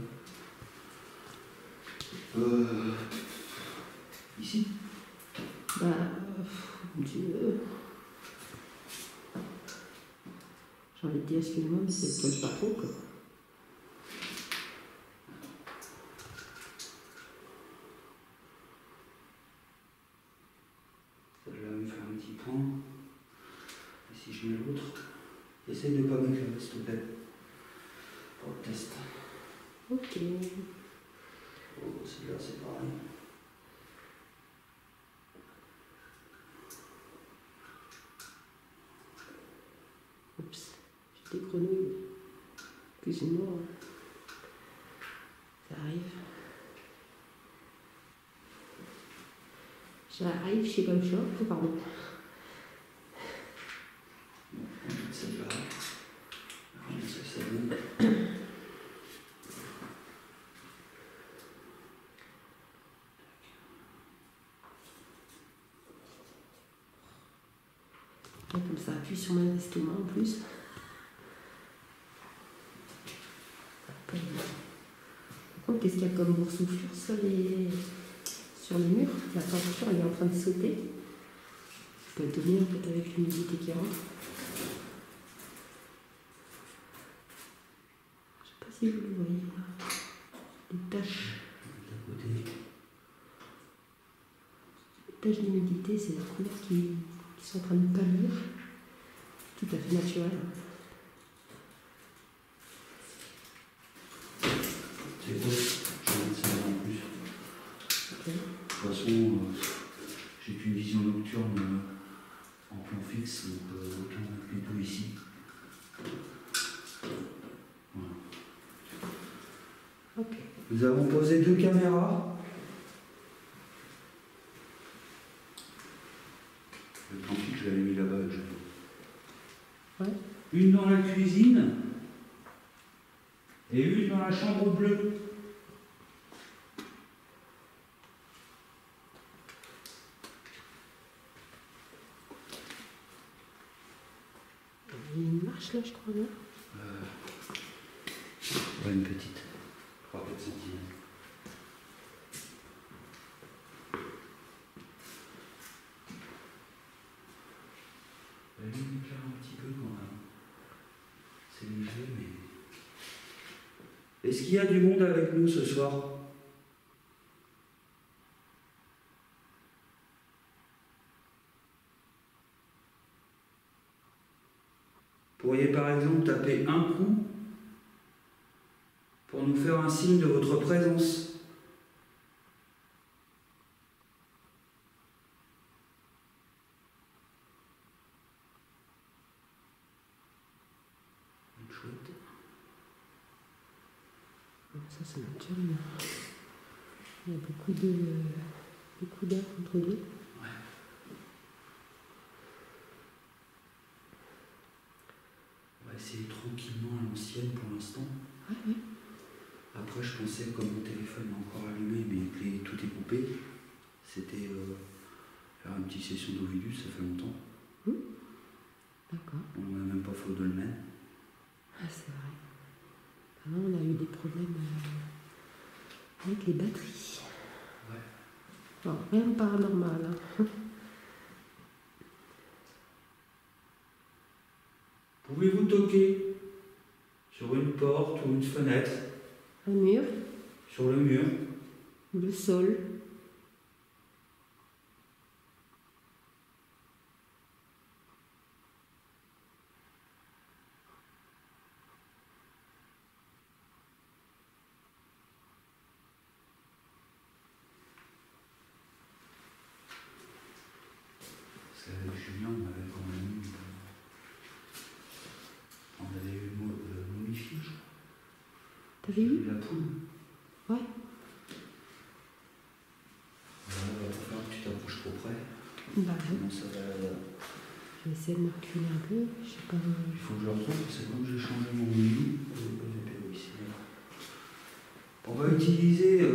[SPEAKER 3] Ici.
[SPEAKER 2] Bah, Dieu. J'ai envie de dire, excuse-moi, mais c'est peut-être pas trop, quoi.
[SPEAKER 3] Celle-là me fait un petit peu mets l'autre. Essaye de pas m'éclairer, s'il te plaît. Pour le test.
[SPEAKER 2] Ok.
[SPEAKER 3] Oh, celle-là, c'est pareil.
[SPEAKER 2] Oups, j'ai des grenouilles. Excusez-moi. Ça arrive. J'arrive chez comme ça. Oh, pardon.
[SPEAKER 3] Celle-là. Regarde ce que ça donne.
[SPEAKER 2] Comme ça appuie sur mon estomac en plus. Par contre, qu'est-ce qu'il y a comme boursouflure sur le mur? La peinture elle est en train de sauter. Ça peut être lié peut-être avec l'humidité qui rentre. Je sais pas si vous le voyez là. Les taches.
[SPEAKER 3] D'à côté.
[SPEAKER 2] Les taches d'humidité, c'est la couleur qui sont en train de pâlir. Tout à fait naturel.
[SPEAKER 3] C'est quoi? Je vais mettre ça en plus.
[SPEAKER 2] Ok.
[SPEAKER 3] De toute façon, j'ai qu'une vision nocturne en plan fixe, donc autant mettre les deux ici. Voilà.
[SPEAKER 2] Ok.
[SPEAKER 3] Nous avons posé 2 caméras. Le tant pis que je l'avais mis là-bas.
[SPEAKER 2] Ouais.
[SPEAKER 3] Une dans la cuisine et une dans la chambre bleue.
[SPEAKER 2] Il y a une marche là, je crois, non?
[SPEAKER 3] Ouais, une petite. 3-4 cm. La lumière éclaire un petit peu quand même. C'est léger, mais... Est-ce qu'il y a du monde avec nous ce soir? Vous pourriez par exemple taper un coup pour nous faire un signe de votre présence. Chouette.
[SPEAKER 2] Ça, c'est naturel. Il y a beaucoup d'air entre deux.
[SPEAKER 3] On va essayer tranquillement à l'ancienne pour l'instant.
[SPEAKER 2] Ouais.
[SPEAKER 3] Après, je pensais, comme mon téléphone est encore allumé, mais que tout est coupé, c'était faire une petite session d'Ovidus, ça fait longtemps.
[SPEAKER 2] D'accord.
[SPEAKER 3] On n'a même pas fait au dolmen.
[SPEAKER 2] Ah, c'est vrai. Avant, on a eu des problèmes avec les batteries.
[SPEAKER 3] Ouais.
[SPEAKER 2] Bon, rien de paranormal. Hein.
[SPEAKER 3] Pouvez-vous toquer sur une porte ou une fenêtre,
[SPEAKER 2] Un mur,
[SPEAKER 3] sur le mur?
[SPEAKER 2] le sol.
[SPEAKER 3] Parce qu'avec Julien, on avait quand même eu... On avait eu momifié, je crois.
[SPEAKER 2] T'avais eu?
[SPEAKER 3] La poule.
[SPEAKER 2] Ouais.
[SPEAKER 3] Voilà, il va pas falloir que tu t'approches trop près.
[SPEAKER 2] Bah,
[SPEAKER 3] Sinon, ça va...
[SPEAKER 2] je vais essayer de me reculer un peu. Je sais pas.
[SPEAKER 3] Il faut que je le retrouve, parce que comme j'ai changé mon menu, on va utiliser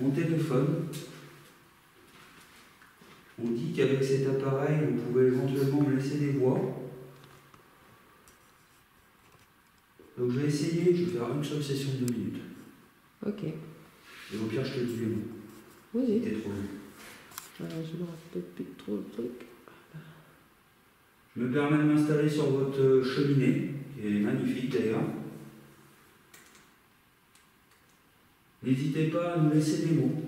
[SPEAKER 3] mon téléphone. On dit qu'avec cet appareil, vous pouvez éventuellement me laisser des voix. Donc je vais essayer, je vais faire une seule session de 2 minutes.
[SPEAKER 2] Ok.
[SPEAKER 3] Et au pire, je te dis les mots.
[SPEAKER 2] Oui,
[SPEAKER 3] Si
[SPEAKER 2] oui.
[SPEAKER 3] t'es trop long.
[SPEAKER 2] Je me rappelle plus trop le truc.
[SPEAKER 3] Je me permets de m'installer sur votre cheminée, qui est magnifique d'ailleurs. N'hésitez pas à nous laisser des mots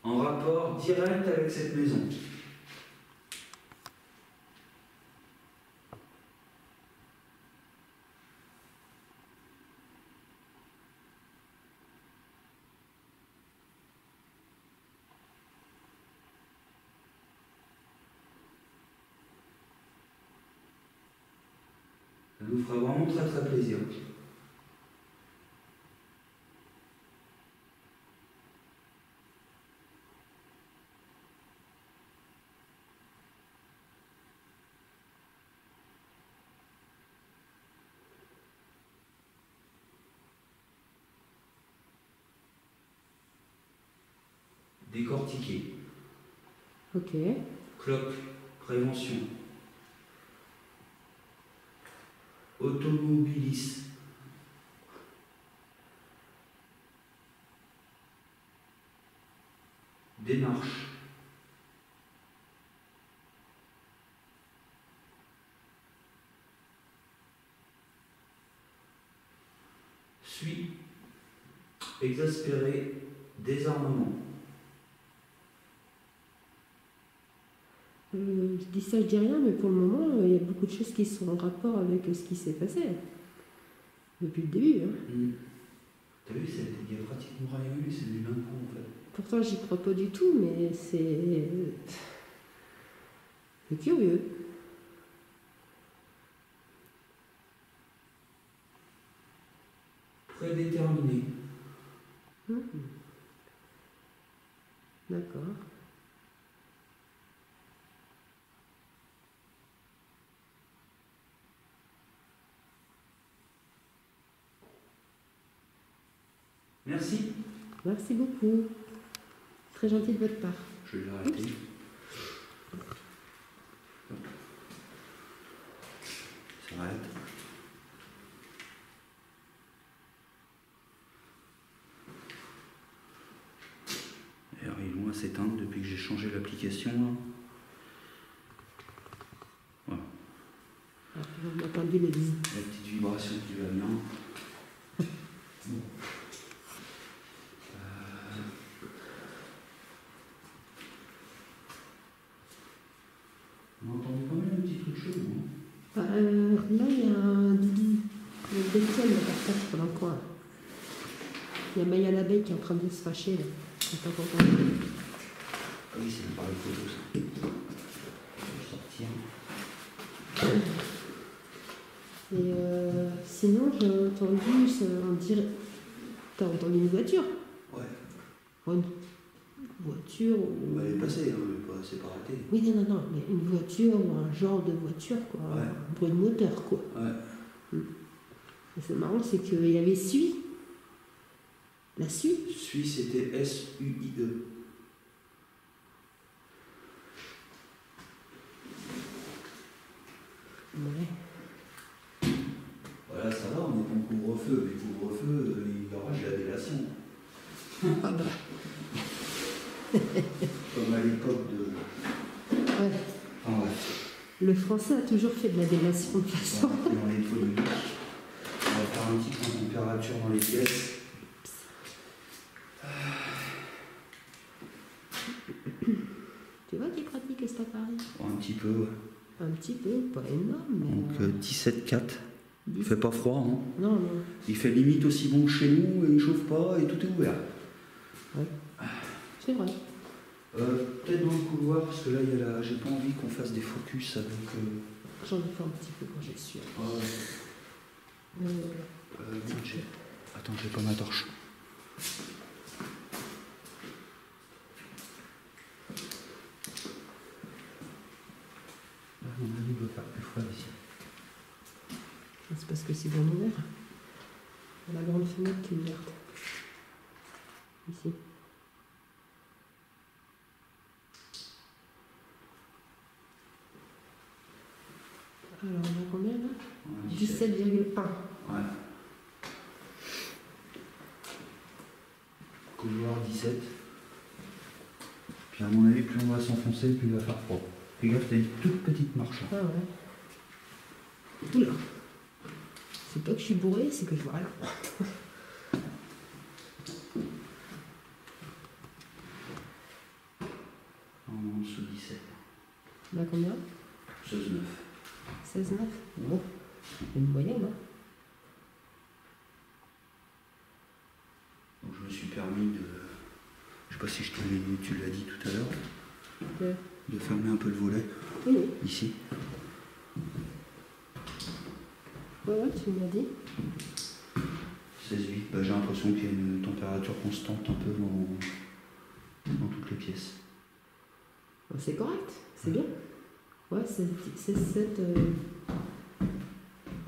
[SPEAKER 3] en rapport direct avec cette maison. nous fera vraiment très très plaisir. Décortiquer.
[SPEAKER 2] Ok.
[SPEAKER 3] Cloque, prévention. Automobilis. Démarche. Suis. Exaspéré. Désarmement.
[SPEAKER 2] Je dis ça, je dis rien, mais pour le moment, il y a beaucoup de choses qui sont en rapport avec ce qui s'est passé. Depuis le début. Hein.
[SPEAKER 3] T'as vu, il y a pratiquement rien eu, c'est du même coup en fait.
[SPEAKER 2] Pourtant, j'y crois pas du tout, mais c'est curieux.
[SPEAKER 3] Prédéterminé.
[SPEAKER 2] D'accord.
[SPEAKER 3] Merci.
[SPEAKER 2] Merci beaucoup. Très gentil de votre part.
[SPEAKER 3] Je vais l'arrêter. Ça arrête. Et alors, ils vont à s'éteindre depuis que j'ai changé l'application. Voilà.
[SPEAKER 2] On a entendu les visites.
[SPEAKER 3] La petite vibration qui va bien. Bon. On a entendu quand même un petit truc chaud, non?
[SPEAKER 2] Là, il y a un Didi. Il y a Bestiole de partage pour le coin. Il y a Maya l'abeille qui est en train de se fâcher. Là. C'est pas content.
[SPEAKER 3] Ah oui, c'est par les photos, ça. Je vais sortir.
[SPEAKER 2] Et sinon, j'ai entendu, on dirait... T'as entendu une voiture?
[SPEAKER 3] Ouais.
[SPEAKER 2] Une voiture ou...
[SPEAKER 3] Elle est passée, hein, c'est pas arrêté.
[SPEAKER 2] Oui, non, mais une voiture ou un genre de voiture, quoi.
[SPEAKER 3] Ouais.
[SPEAKER 2] Un bruit de moteur, quoi.
[SPEAKER 3] Ouais.
[SPEAKER 2] Et c'est marrant, c'est qu'il y avait SUI. La SUI.
[SPEAKER 3] SUI, c'était S-U-I-E.
[SPEAKER 2] Ouais.
[SPEAKER 3] Voilà, ça va, on est en couvre-feu. Mais couvre-feu, il y aura de la délation.
[SPEAKER 2] Ah bah.
[SPEAKER 3] Comme à l'époque de...
[SPEAKER 2] Ouais.
[SPEAKER 3] Ah ouais.
[SPEAKER 2] Le français a toujours fait de la délation de toute façon.
[SPEAKER 3] Dans les polémiques. On va faire un petit point de température dans les pièces.
[SPEAKER 2] Tu vois qu'il pratique cet appareil?
[SPEAKER 3] Un petit peu, ouais.
[SPEAKER 2] Un petit peu, pas énorme, mais...
[SPEAKER 3] Donc 17,4. Il fait pas froid, hein.
[SPEAKER 2] Non.
[SPEAKER 3] Il fait limite aussi bon que chez nous, et il chauffe pas, et tout est ouvert.
[SPEAKER 2] Ouais. C'est vrai.
[SPEAKER 3] Peut-être dans le couloir, parce que là, j'ai pas envie qu'on fasse des focus avec...
[SPEAKER 2] J'en ai fait un petit peu quand j'ai su.
[SPEAKER 3] Attends, j'ai pas ma torche. À mon avis, il doit faire plus froid ici.
[SPEAKER 2] C'est parce que c'est bien ouvert. Il y a la grande fenêtre qui est ouverte. Ici. Alors, on a combien là? 17,1.
[SPEAKER 3] Ouais. Couloir 17. Puis à mon avis, plus on va s'enfoncer, plus il va faire froid. Fais gaffe, t'as une toute petite marche.
[SPEAKER 2] Ah ouais. Oula. C'est pas que je suis bourré, c'est que je vois rien.
[SPEAKER 3] En dessous 17.
[SPEAKER 2] On a combien?
[SPEAKER 3] 16,9.
[SPEAKER 2] 16,9. Bon. Une moyenne, hein.
[SPEAKER 3] Donc je me suis permis de... Je sais pas si tu l'as dit tout à l'heure. De fermer un peu le volet.
[SPEAKER 2] Oui.
[SPEAKER 3] Ici.
[SPEAKER 2] Ouais, tu m'as dit.
[SPEAKER 3] 16,8, bah, j'ai l'impression qu'il y a une température constante un peu dans toutes les pièces.
[SPEAKER 2] C'est correct, c'est bien. Ouais, c'est 7.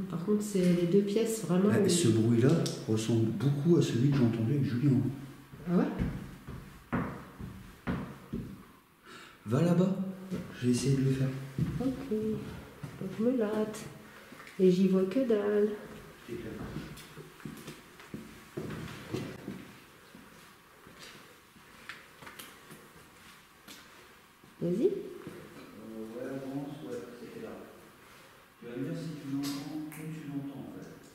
[SPEAKER 2] Par contre, c'est les deux pièces vraiment.
[SPEAKER 3] Ouais, ce bruit-là ressemble beaucoup à celui que j'ai entendu avec Julien.
[SPEAKER 2] Ah ouais?
[SPEAKER 3] Va là-bas, j'ai essayé de le faire.
[SPEAKER 2] Ok, donc je me latte. Et j'y vois que dalle. Vas-y.
[SPEAKER 3] Ouais, avance, ouais, c'était là. Tu vas me dire si tu l'entends comme tu l'entends en fait.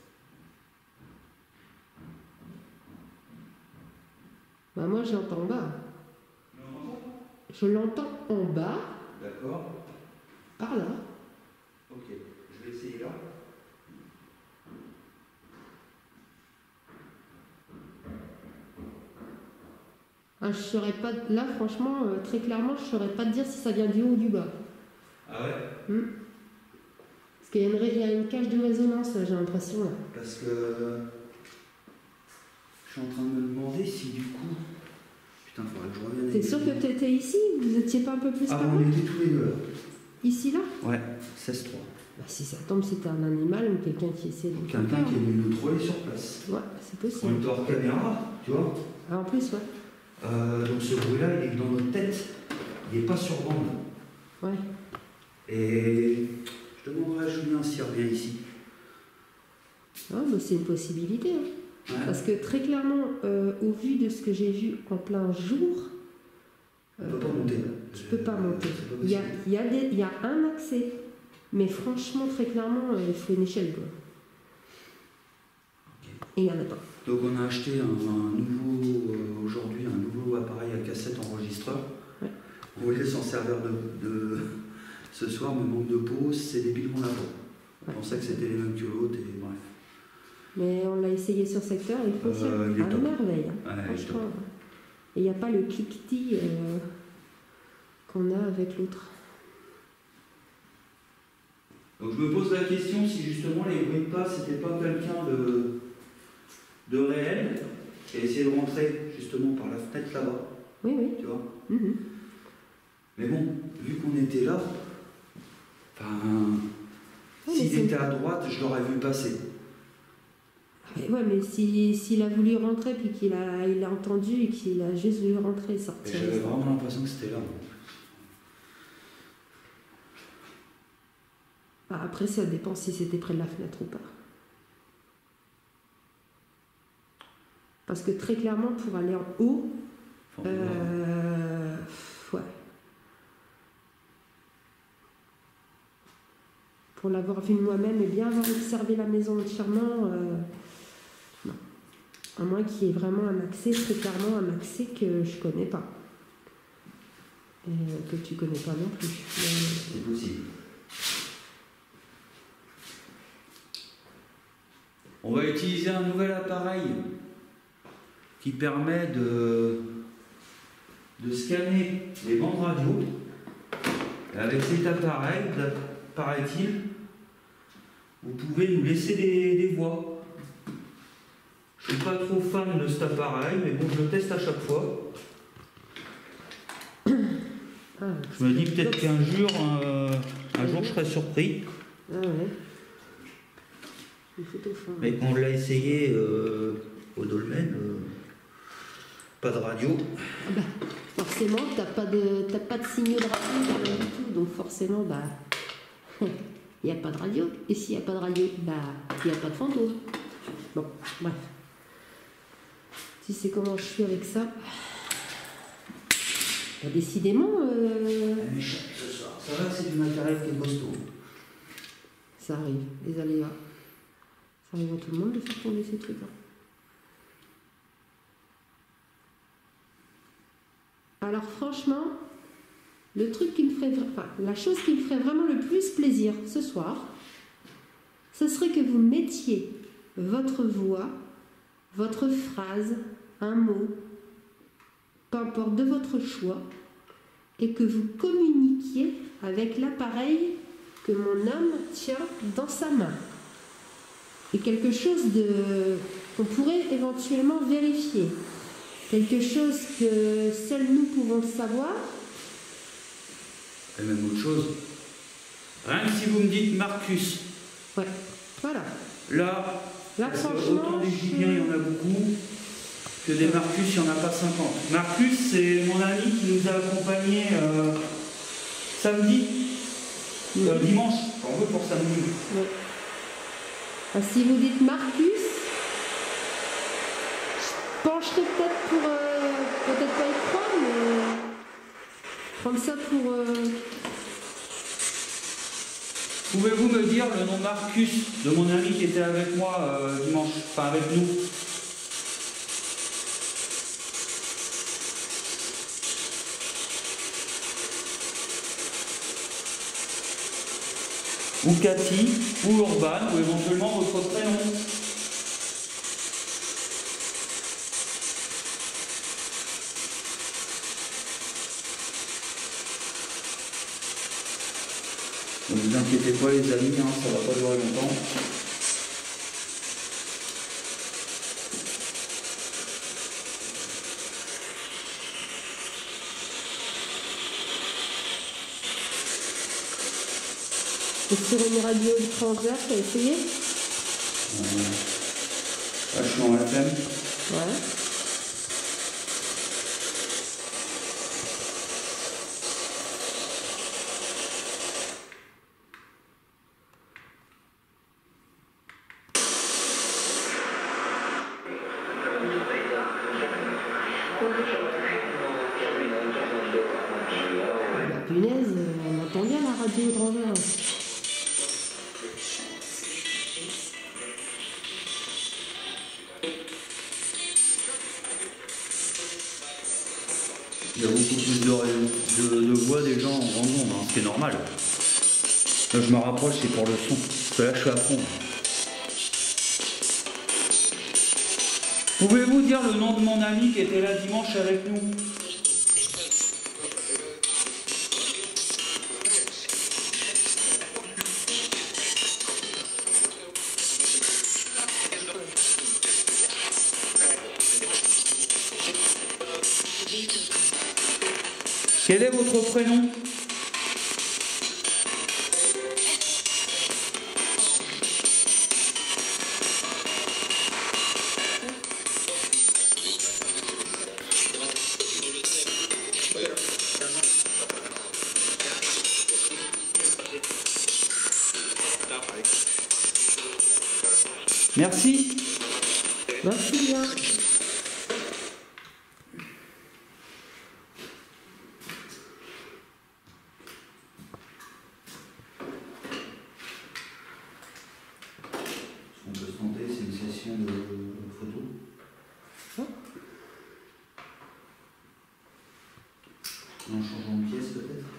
[SPEAKER 2] Bah moi je l'entends en bas. Je l'entends en bas,
[SPEAKER 3] D'accord.
[SPEAKER 2] par là.
[SPEAKER 3] Ok, je vais essayer là.
[SPEAKER 2] Ah, je saurais pas, là franchement, très clairement, je saurais pas te dire si ça vient du haut ou du bas.
[SPEAKER 3] Ah ouais?
[SPEAKER 2] Parce qu'il y a une cage de résonance, j'ai l'impression là.
[SPEAKER 3] Parce que je suis en train de me demander si du coup. Putain, faudrait que je revienne.
[SPEAKER 2] T'es sûr que t'étais ici? Vous étiez pas un peu plus
[SPEAKER 3] Ah,
[SPEAKER 2] par
[SPEAKER 3] on
[SPEAKER 2] là?
[SPEAKER 3] était tous les deux là.
[SPEAKER 2] Ici là?
[SPEAKER 3] Ouais, 16-3.
[SPEAKER 2] Bah, si ça tombe, c'était un animal ou quelqu'un qui essaie de nous
[SPEAKER 3] Quelqu'un
[SPEAKER 2] faire
[SPEAKER 3] qui est venu nous trouver sur place.
[SPEAKER 2] Ouais, c'est
[SPEAKER 3] On
[SPEAKER 2] possible.
[SPEAKER 3] est hors caméra, tu vois.
[SPEAKER 2] Ah, en plus, ouais.
[SPEAKER 3] Donc ce bruit-là, il est dans notre tête. Il n'est pas sur bande.
[SPEAKER 2] Ouais.
[SPEAKER 3] Et je demanderai à Julien s'il revient ici.
[SPEAKER 2] Ah, mais c'est une possibilité. Hein.
[SPEAKER 3] Ouais.
[SPEAKER 2] Parce que très clairement, au vu de ce que j'ai vu en plein jour,
[SPEAKER 3] On ne peut pas monter.
[SPEAKER 2] tu peux pas monter.
[SPEAKER 3] C'est pas
[SPEAKER 2] Il y a,
[SPEAKER 3] possible.
[SPEAKER 2] il y a un accès, mais franchement, très clairement, il faut une échelle. Quoi. Et il n'y en a pas.
[SPEAKER 3] Donc on a acheté un nouveau, aujourd'hui, un nouveau appareil à cassette enregistreur.
[SPEAKER 2] Ouais.
[SPEAKER 3] On voulait s'en servir de ce soir, mais manque de pause, c'est débile qu'on l'a pas. On pensait que c'était les mêmes que l'autre et bref.
[SPEAKER 2] Mais on l'a essayé sur secteur, il fonctionne
[SPEAKER 3] il est
[SPEAKER 2] à
[SPEAKER 3] top.
[SPEAKER 2] merveille. Hein,
[SPEAKER 3] Ouais, il est
[SPEAKER 2] franchement. Et il n'y a pas le cliquetis qu'on a avec l'autre.
[SPEAKER 3] Donc je me pose la question si justement les bruits de pas, c'était pas quelqu'un de réel qui a essayé de rentrer justement par la fenêtre là-bas,
[SPEAKER 2] Oui, oui.
[SPEAKER 3] tu vois.
[SPEAKER 2] Mhm.
[SPEAKER 3] Mais bon, vu qu'on était là, enfin,
[SPEAKER 2] Ouais,
[SPEAKER 3] s'il
[SPEAKER 2] mais c'est-
[SPEAKER 3] était à droite, je l'aurais vu passer.
[SPEAKER 2] Ouais, mais s'il a voulu rentrer, puis il a entendu et qu'il a juste voulu rentrer et
[SPEAKER 3] Et
[SPEAKER 2] sortir.
[SPEAKER 3] j'avais vraiment l'impression que c'était là.
[SPEAKER 2] Bah, après, ça dépend si c'était près de la fenêtre ou pas. Parce que très clairement, pour aller en haut,
[SPEAKER 3] Enfin, on va voir.
[SPEAKER 2] ouais. Pour l'avoir vu moi-même et bien avoir observé la maison entièrement, non. À moins qu'il y ait vraiment un accès, très clairement un accès que je connais pas. Et que tu connais pas non plus. Mais-
[SPEAKER 3] C'est possible. On va utiliser un nouvel appareil qui permet de scanner les bandes radio. Et avec cet appareil, paraît-il, vous pouvez nous laisser des voix. Je suis pas trop fan de cet appareil, mais bon, je le teste à chaque fois.
[SPEAKER 2] Ah,
[SPEAKER 3] Je me dis peut-être qu'un jour, je serai surpris.
[SPEAKER 2] Ah ouais. Il faut au fond.
[SPEAKER 3] Mais quand on l'a essayé au dolmen, pas de radio.
[SPEAKER 2] Ah bah, forcément, t'as pas de signaux de radio, rien du tout. Donc forcément, bah, il n'y a pas de radio. Et s'il n'y a pas de radio, bah, il n'y a pas de fantôme. Bon, bref. Tu sais comment je suis avec ça. Bah, décidément,
[SPEAKER 3] Elle m'échappe ce soir. Ça va, c'est du matériel qui est costaud.
[SPEAKER 2] ça arrive, les aléas. Ça arrive à tout le monde de faire tomber ces trucs-là. Alors franchement, le truc qui me ferait, enfin, la chose qui me ferait vraiment le plus plaisir ce soir, ce serait que vous mettiez votre voix, votre phrase, un mot, peu importe de votre choix, et que vous communiquiez avec l'appareil que mon homme tient dans sa main. et quelque chose qu'on pourrait éventuellement vérifier. Quelque chose que seuls nous pouvons savoir.
[SPEAKER 1] Et même autre chose. Rien que si vous me dites Marcus.
[SPEAKER 2] Ouais, voilà.
[SPEAKER 1] Là,
[SPEAKER 2] franchement,
[SPEAKER 1] autant des Juliens, il y en a beaucoup, que des Marcus, il n'y en a pas 50. Marcus, c'est mon ami qui nous a accompagnés samedi, dimanche, on veut pour samedi.
[SPEAKER 2] Ouais. Si vous dites Marcus, je pencherais peut-être pour, peut-être pas y croire, mais prendre ça pour...
[SPEAKER 1] Pouvez-vous me dire le nom Marcus de mon ami qui était avec moi dimanche, enfin avec nous? Ou Cathy, ou Urban, ou éventuellement votre prénom. Ne vous inquiétez pas les amis, hein, ça va pas durer longtemps.
[SPEAKER 2] Et sur une radio étrangère, t'as essayé?
[SPEAKER 1] Là, je suis en FM.
[SPEAKER 2] Ouais. Punaise, on entend bien la radio étrangère.
[SPEAKER 1] Il y a beaucoup plus de voix des gens en grand nombre, hein, ce qui est normal. Là, je me rapproche, c'est pour le son. Parce que là, je suis à fond. Pouvez-vous dire le nom de mon ami qui était là dimanche avec nous? Quel est votre prénom? Merci.
[SPEAKER 2] Merci bien.
[SPEAKER 3] On peut se tenter, c'est une session de photo. En changeant de pièce peut-être.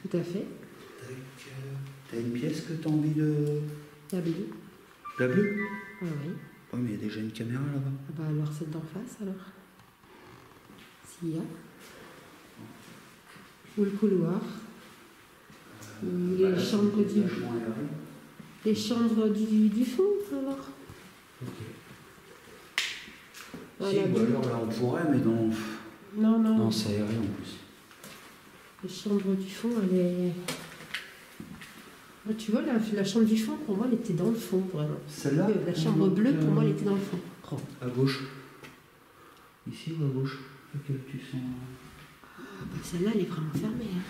[SPEAKER 2] Tout à fait.
[SPEAKER 1] T'as une pièce que t'as envie de...
[SPEAKER 2] La bleue.
[SPEAKER 1] La bleue?
[SPEAKER 2] Ah oui.
[SPEAKER 1] Oh mais il y a déjà une caméra là-bas.
[SPEAKER 2] Ah bah alors celle d'en face alors. S'il y a. Ou le couloir. Ou les chambres du... Les chambres du fond alors.
[SPEAKER 1] Si, ou alors là on pourrait, mais non.
[SPEAKER 2] Non, non.
[SPEAKER 1] Non, ça aéré en plus.
[SPEAKER 2] La chambre du fond, elle est... Ah, tu vois, la chambre du fond, pour moi, elle était dans le fond, vraiment.
[SPEAKER 1] Celle-là?
[SPEAKER 2] La chambre bleue, pour moi, elle était dans le fond.
[SPEAKER 1] Oh, à gauche. Ici ou à gauche? Laquelle tu sens?
[SPEAKER 2] Ah, bah, celle-là, elle est vraiment fermée. Hein.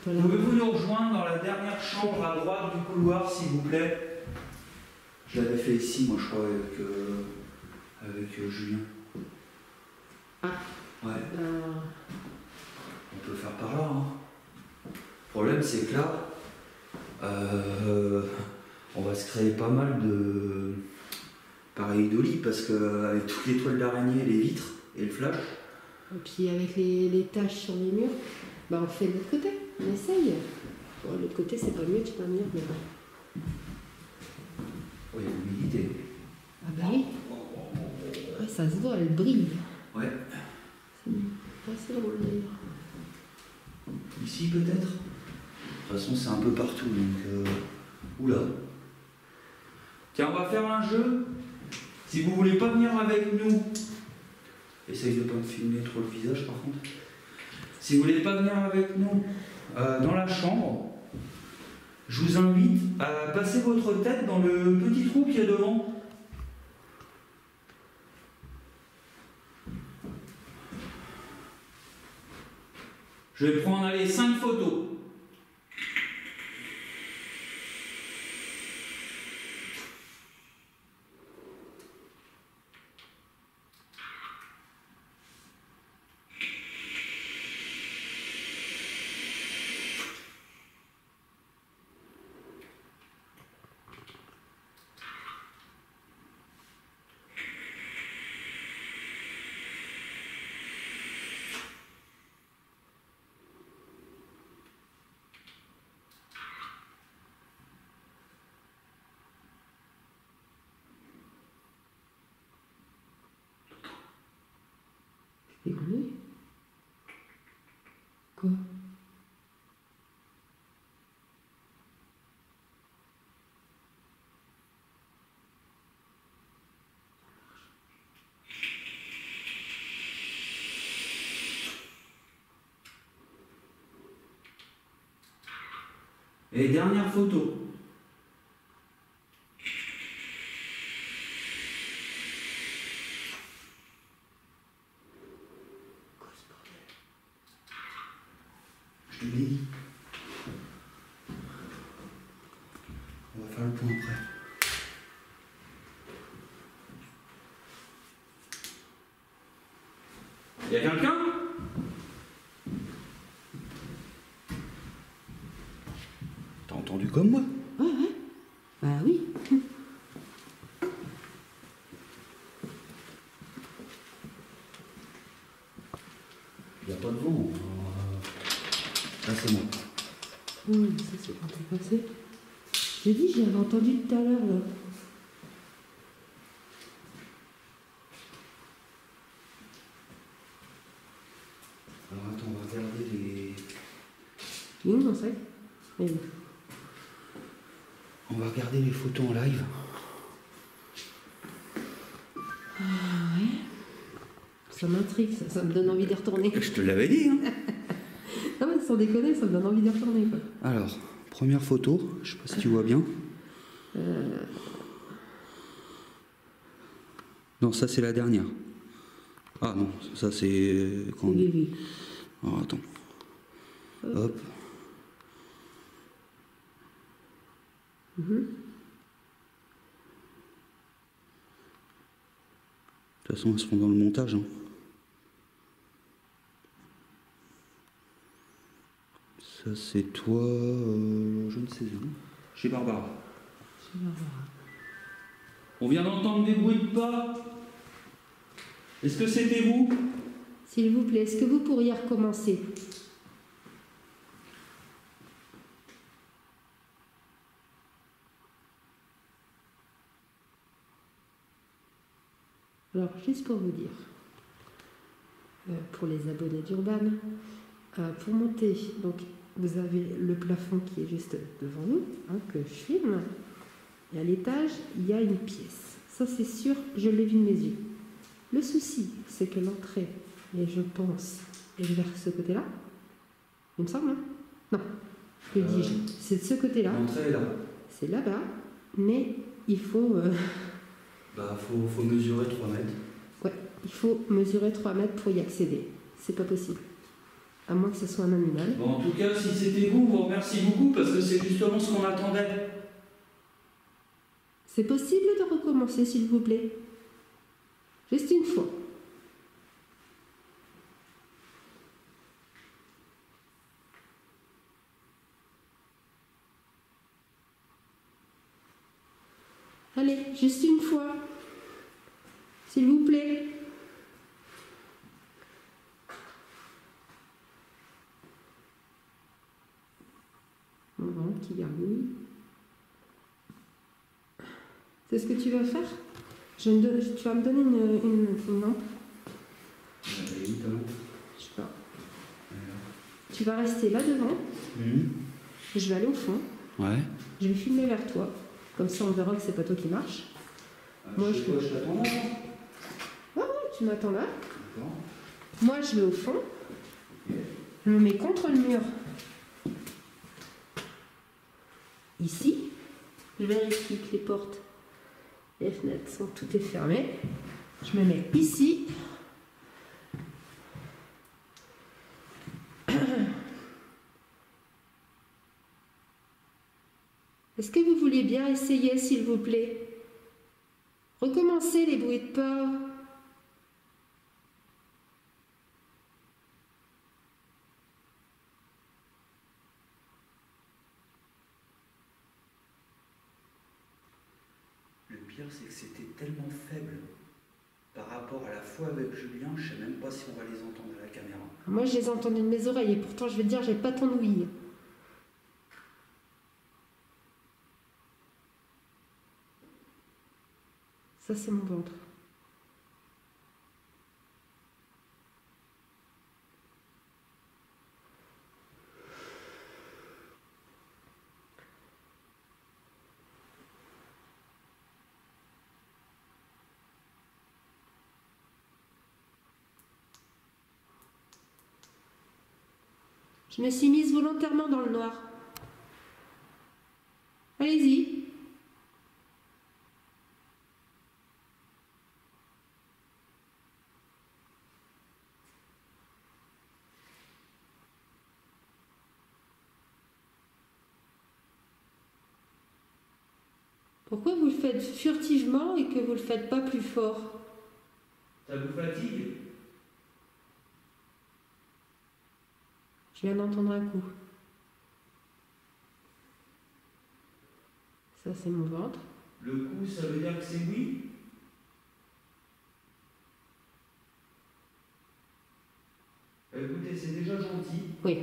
[SPEAKER 1] Pouvez-vous nous rejoindre dans la dernière chambre à droite du couloir, s'il vous plaît? Je l'avais fait ici, moi, je crois, avec Julien.
[SPEAKER 2] Ah.
[SPEAKER 1] Ouais. On peut faire par là. Hein. Le problème, c'est que là, on va se créer pas mal de pareil de lit parce qu'avec toutes les toiles d'araignée, les vitres et le flash.
[SPEAKER 2] Et puis avec les taches sur les murs, bah on fait de l'autre côté, on essaye. Bon, de l'autre côté, c'est pas mieux, tu peux venir, mais bon.
[SPEAKER 3] Oui, l'humidité.
[SPEAKER 2] Ah bah oui. Ouais, ça se voit, elle brille.
[SPEAKER 3] Ouais.
[SPEAKER 2] C'est drôle d'ailleurs.
[SPEAKER 3] Ici peut-être. De toute façon c'est un peu partout donc... Oula. Tiens, on va faire un jeu. Si vous voulez pas venir avec nous, essaye de pas me filmer trop le visage par contre. Si vous voulez pas venir avec nous dans la chambre, je vous invite à passer votre tête dans le petit trou qu'il y a devant. Je vais prendre allez, 5 photos.
[SPEAKER 2] Décollé. Quoi?
[SPEAKER 3] Et dernière photo. Je te l'ai dit. On va faire le point après. Y a quelqu'un? T'as entendu comme moi?
[SPEAKER 2] Ouais. Bah oui.
[SPEAKER 3] Y a pas de vent. Là c'est moi.
[SPEAKER 2] Oui, ça c'est quand t'es passé. J'ai dit, j'avais entendu tout à l'heure là.
[SPEAKER 3] Alors attends, on va regarder les...
[SPEAKER 2] Il est où mon sac?
[SPEAKER 3] On va regarder les photos en live.
[SPEAKER 2] Ça m'intrigue, ça me donne envie d'y retourner.
[SPEAKER 3] Je te l'avais dit, hein.
[SPEAKER 2] Non mais sans déconner, ça me donne envie d'y retourner quoi.
[SPEAKER 3] Alors, première photo, je sais pas si tu vois bien. Non, ça c'est la dernière. Ah non, ça c'est... quand...
[SPEAKER 2] Oui.
[SPEAKER 3] Alors attends. Hop. De toute façon, elles seront dans le montage. Hein. Ça, c'est toi, je ne sais où. Chez Barbara. On vient d'entendre des bruits de pas. Est-ce que c'était vous?
[SPEAKER 2] S'il vous plaît, est-ce que vous pourriez recommencer? Alors, juste pour vous dire, pour les abonnés d'Urban, pour monter, donc vous avez le plafond qui est juste devant nous, hein, que je filme, et à l'étage, il y a une pièce. Ça, c'est sûr, je l'ai vu de mes yeux. Le souci, c'est que l'entrée, et je pense, est vers ce côté-là. Il me semble, hein? Non, que dis-je? C'est de ce côté-là.
[SPEAKER 3] L'entrée est là.
[SPEAKER 2] C'est là-bas, mais il faut...
[SPEAKER 3] Bah, faut mesurer 3 mètres.
[SPEAKER 2] Ouais, il faut mesurer 3 mètres pour y accéder. C'est pas possible. À moins que ce soit un animal.
[SPEAKER 3] Bon, en tout cas, si c'était vous, vous remercie beaucoup parce que c'est justement ce qu'on attendait.
[SPEAKER 2] C'est possible de recommencer, s'il vous plaît? Juste une fois. Allez, juste une fois. S'il vous plaît. Bon, petit gargouille. C'est ce que tu vas faire? Tu vas me donner une lampe?
[SPEAKER 3] Elle est où ta lampe?
[SPEAKER 2] Je sais pas. tu vas rester là devant. Je vais aller au fond.
[SPEAKER 3] Ouais.
[SPEAKER 2] Je vais filmer vers toi. Comme ça, on verra que c'est pas toi qui marche. Moi, je
[SPEAKER 3] t'attends là.
[SPEAKER 2] Ah, tu m'attends là.
[SPEAKER 3] D'accord.
[SPEAKER 2] Moi, je vais au fond. Je me mets contre le mur. Ici. Je vérifie que les portes, les fenêtres sont toutes fermées. Je me mets ici. Est-ce que vous voulez bien essayer, s'il vous plaît? Recommencez les bruits de pas.
[SPEAKER 3] Le pire, c'est que c'était tellement faible par rapport à la fois avec Julien, je sais même pas si on va les entendre à la caméra.
[SPEAKER 2] Moi, je les ai entendus de mes oreilles et pourtant, je vais te dire, j'ai pas ton ouïe. Ça, c'est mon ventre. Je me suis mise volontairement dans le noir. Allez-y. Pourquoi vous le faites furtivement et que vous le faites pas plus fort?
[SPEAKER 3] Ça vous fatigue?
[SPEAKER 2] Je viens d'entendre un coup. Ça, c'est mon ventre.
[SPEAKER 3] Le coup, ça veut dire que c'est oui? Écoutez, c'est déjà gentil.
[SPEAKER 2] Oui.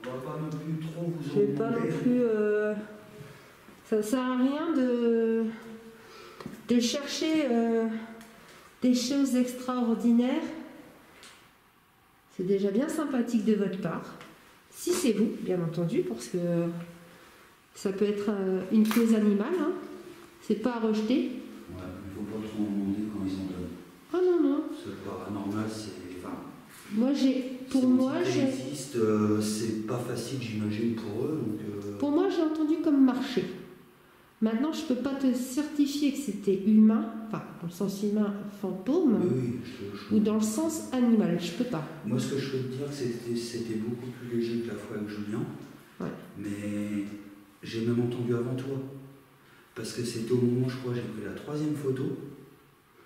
[SPEAKER 3] On va pas non plus trop vous
[SPEAKER 2] Je vais pas non plus... Ça sert à rien de chercher des choses extraordinaires. C'est déjà bien sympathique de votre part. Si c'est vous, bien entendu, parce que ça peut être une cause animale. Hein. C'est pas à rejeter.
[SPEAKER 3] Ouais, il faut pas trop en demander quand ils en donnent.
[SPEAKER 2] Ah non, non.
[SPEAKER 3] Ce paranormal, c'est... Enfin,
[SPEAKER 2] moi, pour moi,
[SPEAKER 3] existe, c'est pas facile, j'imagine, pour eux. Donc,
[SPEAKER 2] pour moi, j'ai entendu comme marcher. Maintenant, je peux pas te certifier que c'était humain, enfin, dans le sens humain, fantôme,
[SPEAKER 3] oui,
[SPEAKER 2] ou dans le sens animal. Je peux pas.
[SPEAKER 3] Moi, ce que je peux te dire, c'était beaucoup plus léger que la fois avec Julien.
[SPEAKER 2] Ouais.
[SPEAKER 3] Mais j'ai même entendu avant toi. Parce que c'était au moment, je crois, j'ai pris la 3e photo.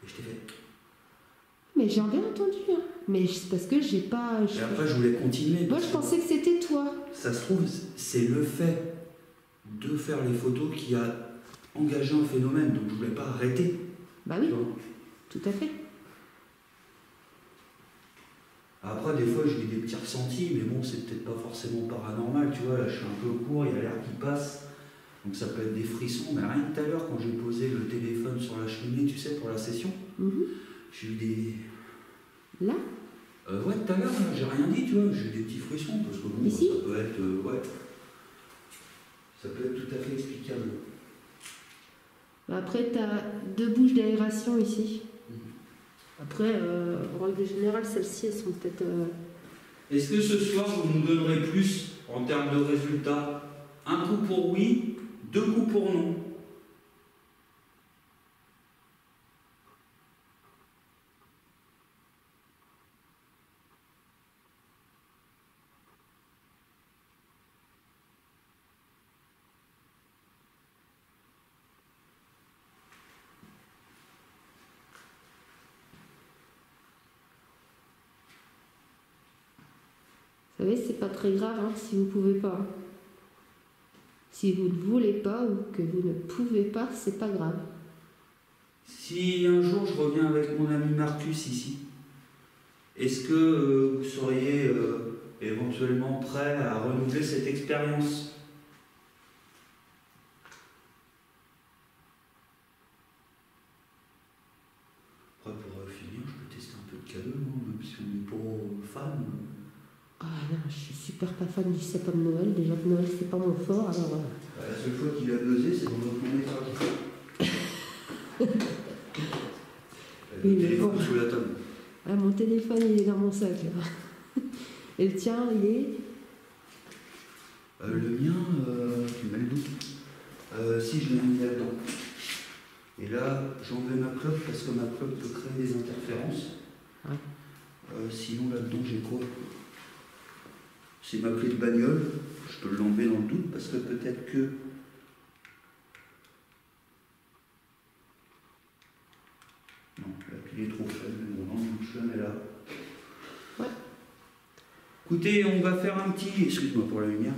[SPEAKER 3] Et je t'ai fait...
[SPEAKER 2] Mais j'ai bien entendu. Hein. Mais c'est parce que j'ai pas...
[SPEAKER 3] Et après, je voulais continuer.
[SPEAKER 2] Moi, je pensais que c'était toi.
[SPEAKER 3] Ça se trouve, c'est le fait de faire les photos qui a engagé un phénomène. Donc, je voulais pas arrêter.
[SPEAKER 2] Bah oui, tout à fait.
[SPEAKER 3] Après, des fois, j'ai eu des petits ressentis, mais bon, c'est peut-être pas forcément paranormal, tu vois. Là, je suis un peu court, il y a l'air qui passe. Donc, ça peut être des frissons. Mais rien que tout à l'heure, quand j'ai posé le téléphone sur la cheminée, tu sais, pour la session, j'ai eu des...
[SPEAKER 2] Là
[SPEAKER 3] ouais, tout à l'heure, j'ai rien dit, tu vois. J'ai eu des petits frissons, parce que bon,
[SPEAKER 2] ici
[SPEAKER 3] ça peut être... ouais. Ça peut être tout à fait explicable.
[SPEAKER 2] Après, tu as 2 bouches d'aération ici. Après, en règle générale, celles-ci, elles sont peut-être...
[SPEAKER 3] Est-ce que ce soir, vous nous donnerez plus en termes de résultats? Un coup pour oui, 2 coups pour non.
[SPEAKER 2] Vous savez, c'est pas très grave hein, si vous pouvez pas. Si vous ne voulez pas ou que vous ne pouvez pas, c'est pas grave.
[SPEAKER 3] Si un jour je reviens avec mon ami Marcus ici, est-ce que vous seriez éventuellement prêt à renouveler cette expérience? Après, pour finir, je peux tester un peu de cadeau, même si on n'est pas fan.
[SPEAKER 2] Ah rien, je suis super pas fan du sapin de Noël. Déjà que Noël, c'est pas mon fort, alors...
[SPEAKER 3] La seule fois qu'il a buzzé, c'est dans notre moniteur.
[SPEAKER 2] Oui,
[SPEAKER 3] Le
[SPEAKER 2] mais
[SPEAKER 3] téléphone
[SPEAKER 2] bon.
[SPEAKER 3] sous la table.
[SPEAKER 2] Ah, mon téléphone, il est dans mon sac, là. Et le tien, il est...
[SPEAKER 3] Le mien, tu mets le doute. Si, je l'ai mis là-dedans. Et là, j'ai enlevé ma clope parce que ma clope peut créer des interférences.
[SPEAKER 2] Ouais.
[SPEAKER 3] Sinon, là-dedans, j'ai quoi? C'est ma clé de bagnole. Je peux l'enlever dans le doute parce que peut-être que... Non, la clé est trop faible, mais bon, non, je la mets là.
[SPEAKER 2] Ouais.
[SPEAKER 3] Écoutez, on va faire un petit... Excuse-moi pour la lumière.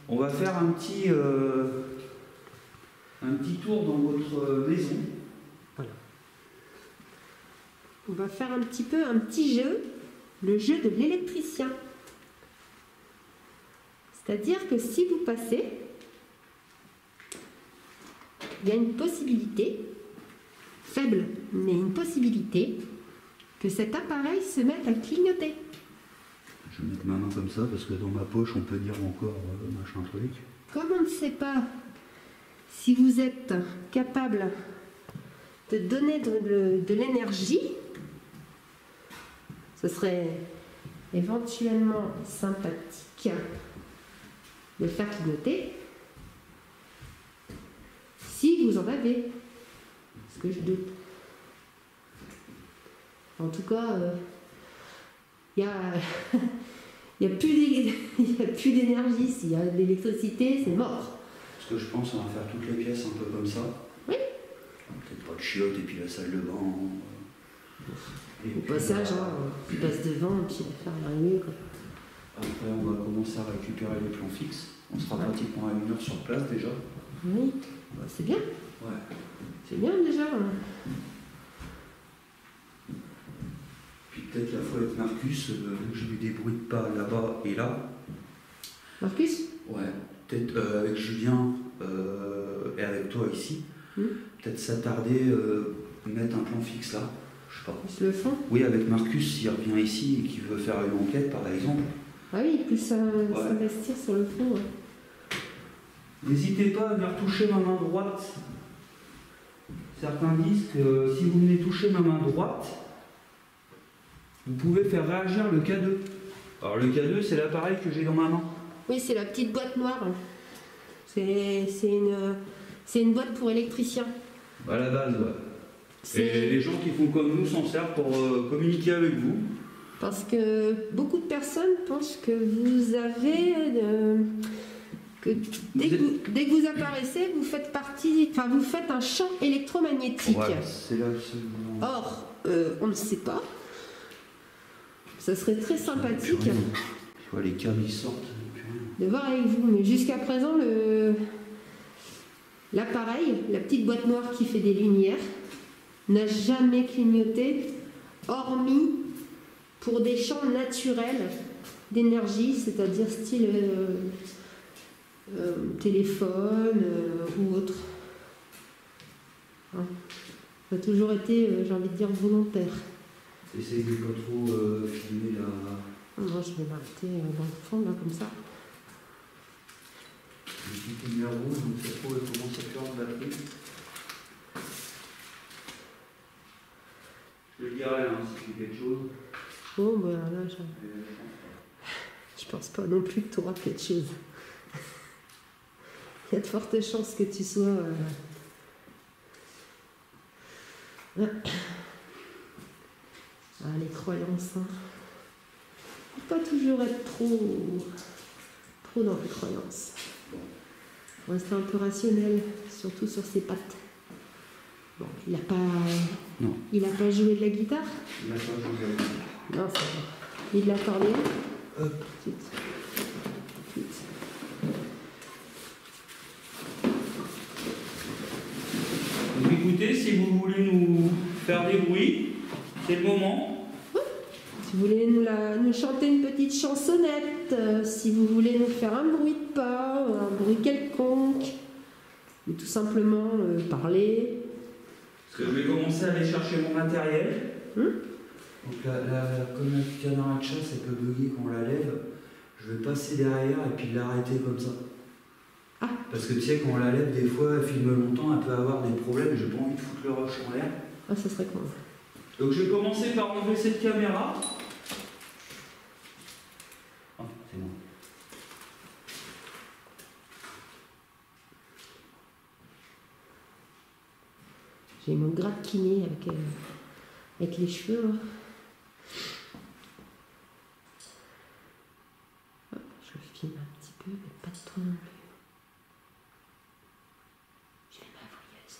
[SPEAKER 3] On va faire un petit tour dans votre maison.
[SPEAKER 2] Voilà. On va faire un petit jeu, le jeu de l'électricien. C'est-à-dire que si vous passez, il y a une possibilité, faible, mais une possibilité, que cet appareil se mette à clignoter.
[SPEAKER 3] Je vais mettre ma main comme ça parce que dans ma poche on peut dire encore machin truc.
[SPEAKER 2] Comme on ne sait pas si vous êtes capable de donner de l'énergie, ce serait éventuellement sympathique de faire clignoter si vous en avez, ce que je doute. En tout cas, il n'y a plus d'énergie. S'il y a de l'électricité, c'est mort.
[SPEAKER 3] Parce que je pense qu'on va faire toutes les pièces un peu comme ça.
[SPEAKER 2] Oui.
[SPEAKER 3] Peut-être pas de chiottes et puis la salle de bain. Et
[SPEAKER 2] Au
[SPEAKER 3] puis,
[SPEAKER 2] passage, tu passes devant et puis l'affaire est arrivée, quoi.
[SPEAKER 3] Après on va commencer à récupérer les plans fixes. On sera pratiquement à 1 heure sur place déjà.
[SPEAKER 2] Oui, bah, c'est bien.
[SPEAKER 3] Ouais.
[SPEAKER 2] C'est bien déjà.
[SPEAKER 3] Puis peut-être la fois avec Marcus, je ne me débrouille pas là-bas et là.
[SPEAKER 2] Marcus?
[SPEAKER 3] Ouais. Peut-être avec Julien et avec toi ici. Peut-être s'attarder, mettre un plan fixe là. Je sais pas.
[SPEAKER 2] Ils se le font.
[SPEAKER 3] Oui, avec Marcus, s'il revient ici et qu'il veut faire une enquête par exemple.
[SPEAKER 2] Ah oui, plus s'investir sur le fond. Ouais.
[SPEAKER 3] N'hésitez pas à venir toucher ma main droite. Certains disent que si vous venez toucher ma main droite, vous pouvez faire réagir le K2. Alors le K2, c'est l'appareil que j'ai dans ma main.
[SPEAKER 2] Oui, c'est la petite boîte noire. C'est une boîte pour électricien.
[SPEAKER 3] À la base, ouais.
[SPEAKER 2] C'est-
[SPEAKER 3] Et les gens qui font comme nous s'en servent pour communiquer avec vous.
[SPEAKER 2] Parce que beaucoup de personnes pensent que vous avez... que dès que vous apparaissez, vous faites partie... Enfin, vous faites un champ électromagnétique.
[SPEAKER 3] Voilà, c'est là absolument.
[SPEAKER 2] Or, on ne sait pas. Ça serait très sympathique
[SPEAKER 3] Tu vois, les câbles ils sortent.
[SPEAKER 2] de voir avec vous. Mais jusqu'à présent, l'appareil, la petite boîte noire qui fait des lumières, n'a jamais clignoté, hormis pour des champs naturels d'énergie, c'est-à-dire style téléphone ou autre. Hein. Ça a toujours été, j'ai envie de dire, volontaire.
[SPEAKER 3] Essayez de pas trop filmer la.
[SPEAKER 2] Moi, je vais m'arrêter dans le fond, là, comme ça.
[SPEAKER 3] Le petit numéro, donc c'est trop comment ça fait en batterie. Je le dirai hein, si tu fais quelque chose.
[SPEAKER 2] Bon, ben là, je pense pas non plus que tu auras quelque chose. Il y a de fortes chances que tu sois... Ah, les croyances, hein. Faut pas toujours être trop dans les croyances. Faut rester un peu rationnel, surtout sur ses pattes. Bon, il a pas...
[SPEAKER 3] Non.
[SPEAKER 2] Il a pas joué de la guitare?
[SPEAKER 3] Il a pas joué.
[SPEAKER 2] Non, c'est bon. Il de l'accordéon?
[SPEAKER 3] Hop.
[SPEAKER 2] Tout.
[SPEAKER 3] Donc écoutez, si vous voulez nous faire des bruits, c'est le moment.
[SPEAKER 2] Si vous voulez nous chanter une petite chansonnette, si vous voulez nous faire un bruit de pas, un bruit quelconque, ou tout simplement parler.
[SPEAKER 3] Parce que je vais commencer à aller chercher mon matériel. Donc comme la caméra de chasse, elle peut bugger quand on la lève. Je vais passer derrière et puis l'arrêter comme ça.
[SPEAKER 2] Ah.
[SPEAKER 3] Parce que tu sais, quand on la lève, des fois, elle filme longtemps, elle peut avoir des problèmes. J'ai pas envie de foutre le rush en l'air.
[SPEAKER 2] Ah, ça serait con.
[SPEAKER 3] Donc je vais commencer par enlever cette caméra. Ah, c'est bon.
[SPEAKER 2] J'ai mon gratte kiné avec les cheveux. Là. Hop, je le filme un petit peu, mais pas trop non plus. J'ai les mains fouilleuses.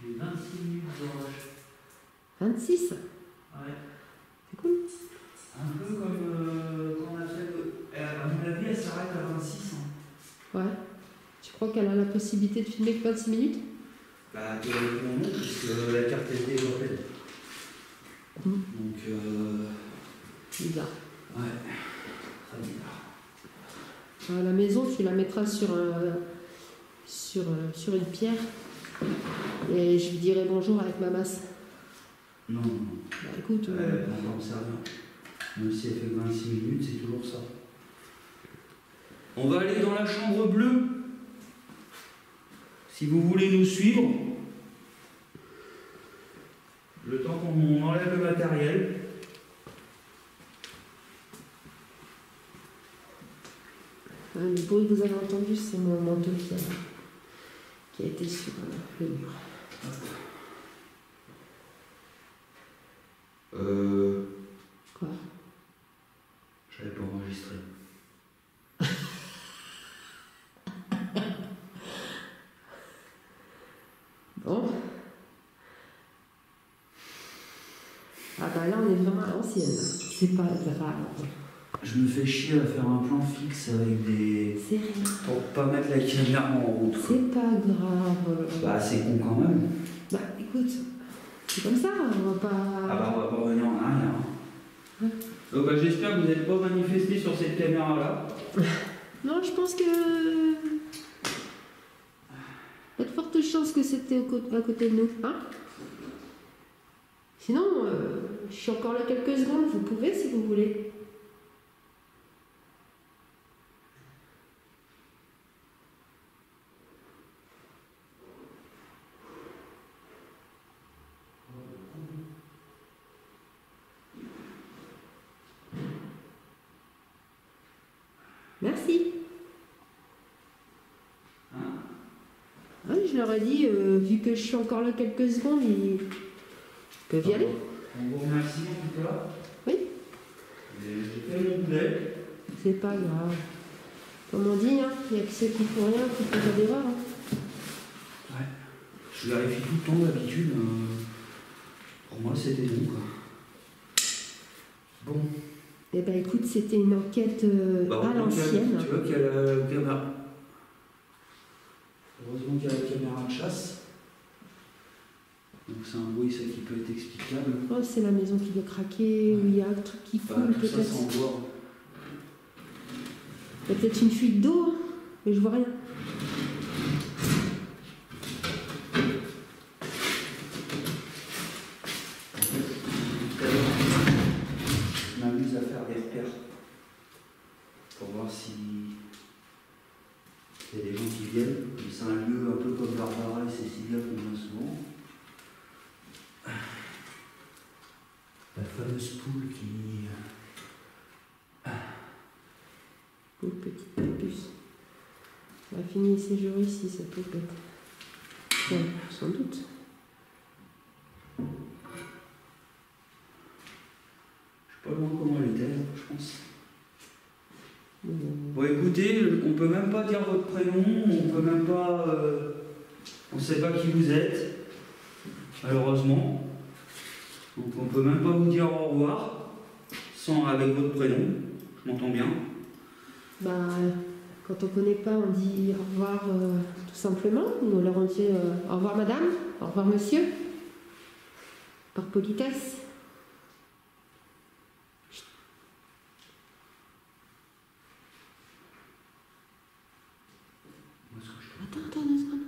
[SPEAKER 3] J'ai 26 minutes de rush.
[SPEAKER 2] 26.
[SPEAKER 3] Ouais.
[SPEAKER 2] C'est cool.
[SPEAKER 3] Un peu comme quand on a fait. À mon avis, elle s'arrête à 26. Hein.
[SPEAKER 2] Ouais. Tu crois qu'elle a la possibilité de filmer que 26 minutes?
[SPEAKER 3] Bah, théoriquement non, puisque la carte SD est pas pleine. Donc,
[SPEAKER 2] Bizarre.
[SPEAKER 3] ouais, très bizarre.
[SPEAKER 2] À la maison, tu la mettras sur une pierre et je lui dirai bonjour avec ma masse.
[SPEAKER 3] Non, non.
[SPEAKER 2] Bah écoute,
[SPEAKER 3] Elle peut encore me servir. Même si elle fait 26 minutes, c'est toujours ça. On va aller dans la chambre bleue. Si vous voulez nous suivre, le temps qu'on enlève le matériel.
[SPEAKER 2] le bruit que vous avez entendu, c'est mon manteau qui a été sur le mur. Quoi?
[SPEAKER 3] J'avais pas enregistré.
[SPEAKER 2] Bon. Ah bah là, on est vraiment à l'ancienne. C'est pas grave.
[SPEAKER 3] Je me fais chier à faire un plan fixe avec des...
[SPEAKER 2] C'est rien.
[SPEAKER 3] pour pas mettre la caméra en route. Quoi.
[SPEAKER 2] C'est pas grave.
[SPEAKER 3] Bah c'est con quand même.
[SPEAKER 2] Bah écoute, c'est comme ça, on va pas...
[SPEAKER 3] Ah bah on va pas revenir en arrière.
[SPEAKER 2] Ouais.
[SPEAKER 3] Donc bah, j'espère que vous n'êtes pas manifesté sur cette caméra là.
[SPEAKER 2] Non, je pense que... Il y a de fortes chances que c'était à côté de nous, hein? Sinon, je suis encore là quelques secondes, vous pouvez si vous voulez. Merci. Ah, je leur ai dit, vu que je suis encore là quelques secondes, ils peuvent y aller.
[SPEAKER 3] On vous remercie en tout cas.
[SPEAKER 2] Oui.
[SPEAKER 3] J'ai fait mon boulet.
[SPEAKER 2] C'est pas grave. Comme on dit, hein, il n'y a que ceux qui font rien qui font pas d'erreur. Hein.
[SPEAKER 3] Ouais. Je vérifie tout le temps d'habitude. Pour moi c'était bon quoi. Bon.
[SPEAKER 2] Eh ben écoute, c'était une enquête à l'ancienne.
[SPEAKER 3] Tu vois qu'il y a la caméra. Heureusement qu'il y a la caméra de chasse. Donc c'est un bruit ça qui peut être explicable.
[SPEAKER 2] Oh, c'est la maison qui doit craquer, ou il y a un truc qui coule
[SPEAKER 3] Tout ça
[SPEAKER 2] peut-être.
[SPEAKER 3] sans voir.
[SPEAKER 2] Il y a peut-être une fuite d'eau, hein, mais je vois rien.
[SPEAKER 3] Je m'amuse à faire des repères pour voir si il y a des gens qui viennent. C'est un lieu un peu comme Barbara et Cécilia qu'on vient souvent. La fameuse poule qui...
[SPEAKER 2] Une petite puce. Elle a fini ses jours ici, cette pauvre bête. Ouais, sans doute.
[SPEAKER 3] Je sais pas loin comment elle était, je pense. Bon écoutez, on peut même pas dire votre prénom, on peut même pas... on sait pas qui vous êtes, malheureusement. Donc on peut même pas vous dire au revoir, sans avec votre prénom, je m'entends bien.
[SPEAKER 2] Bah, quand on connaît pas, on dit au revoir tout simplement. Nous leur on dit au revoir madame, au revoir monsieur. Par politesse. Attends 2 secondes.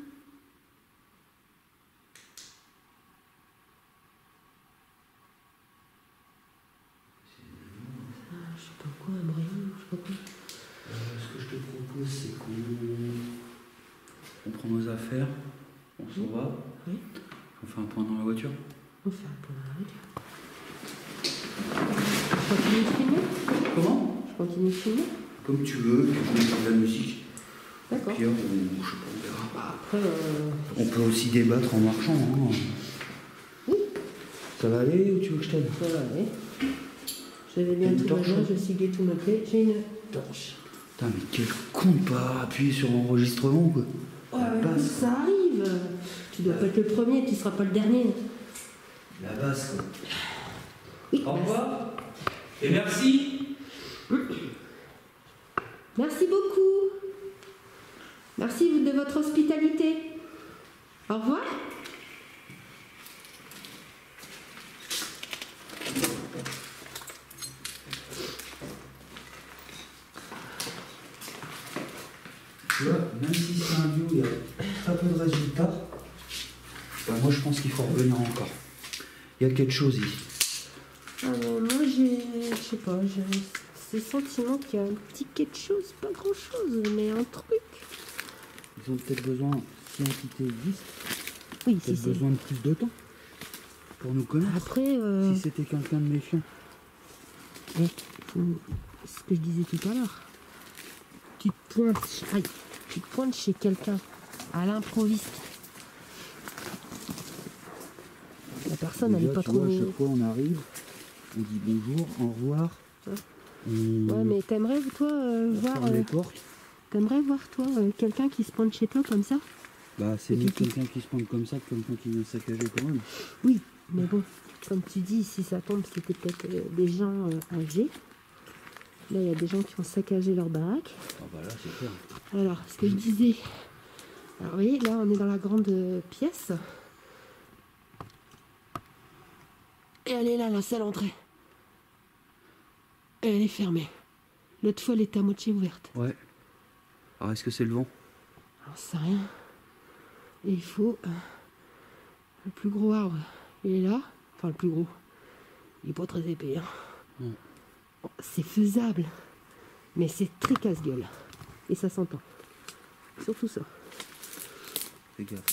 [SPEAKER 2] Je sais pas quoi, un brouillon, je sais pas quoi.
[SPEAKER 3] prend nos affaires, on s'en va.
[SPEAKER 2] Oui.
[SPEAKER 3] On fait un point dans la voiture.
[SPEAKER 2] On fait un point dans la voiture. Je continue de filmer?
[SPEAKER 3] Comment?
[SPEAKER 2] Je continue de filmer?
[SPEAKER 3] Comme tu veux, puis je vais faire de la musique.
[SPEAKER 2] D'accord.
[SPEAKER 3] Puis, je sais pas, on verra.
[SPEAKER 2] Après,
[SPEAKER 3] On peut aussi débattre en marchant. Hein.
[SPEAKER 2] Oui.
[SPEAKER 3] Ça va aller ou tu veux que je t'aide?
[SPEAKER 2] ça va aller. J'avais bien
[SPEAKER 3] Une
[SPEAKER 2] tout
[SPEAKER 3] torche.
[SPEAKER 2] maintenant, je ciguais tout me plaît. J'ai une torche.
[SPEAKER 3] Putain, mais quel con de pas appuyer sur l'enregistrement, quoi.
[SPEAKER 2] Ouais,
[SPEAKER 3] La base.
[SPEAKER 2] ça arrive. Tu dois pas être le premier, tu seras pas le dernier.
[SPEAKER 3] La base, quoi.
[SPEAKER 2] Oui.
[SPEAKER 3] Au revoir. Et merci.
[SPEAKER 2] Merci beaucoup. Merci de votre hospitalité. Au revoir.
[SPEAKER 3] Tu vois, même si c'est un bio, il y a très peu de résultats. Bah, moi, je pense qu'il faut revenir encore. Il y a quelque chose ici.
[SPEAKER 2] Moi, je sais pas, j'ai ce sentiment qu'il y a un petit quelque chose, pas grand chose, mais un truc.
[SPEAKER 3] Ils ont peut-être besoin, si l'entité existe,
[SPEAKER 2] Oui, si
[SPEAKER 3] peut-être
[SPEAKER 2] c'est.
[SPEAKER 3] besoin de plus de temps pour nous connaître.
[SPEAKER 2] Après,
[SPEAKER 3] Si c'était quelqu'un de méfiant.
[SPEAKER 2] ce que je disais tout à l'heure, tu te pointes chez quelqu'un à l'improviste. La personne, elle
[SPEAKER 3] Déjà,
[SPEAKER 2] est pas
[SPEAKER 3] tu
[SPEAKER 2] trop.
[SPEAKER 3] vois, à chaque fois, on arrive, on dit bonjour, au revoir.
[SPEAKER 2] Ouais.
[SPEAKER 3] On
[SPEAKER 2] Ouais, mais t'aimerais, toi, voir.
[SPEAKER 3] ferme les portes.
[SPEAKER 2] T'aimerais voir, toi, quelqu'un qui se pointe chez toi comme ça?
[SPEAKER 3] Bah, c'est
[SPEAKER 2] Et
[SPEAKER 3] mieux
[SPEAKER 2] tu-
[SPEAKER 3] quelqu'un qui se pointe comme ça que quelqu'un qui vient saccager quand même.
[SPEAKER 2] Oui, mais bon, comme tu dis, si ça tombe, c'était peut-être des gens âgés. Là, il y a des gens qui ont saccagé leur baraque.
[SPEAKER 3] Ah bah là, c'est clair.
[SPEAKER 2] Alors, ce que je disais. Alors, vous voyez, là, on est dans la grande pièce. Et elle est là, la salle entrée. Et elle est fermée. L'autre fois, elle était à moitié ouverte.
[SPEAKER 3] Ouais. Alors, est-ce que c'est le vent?
[SPEAKER 2] J'en sais rien. Et il faut... le plus gros arbre, il est là. Enfin, le plus gros. Il est pas très épais. Hein.
[SPEAKER 3] Mm.
[SPEAKER 2] Bon, c'est faisable. Mais c'est très casse-gueule. Et ça s'entend. Surtout ça.
[SPEAKER 3] Fais gaffe.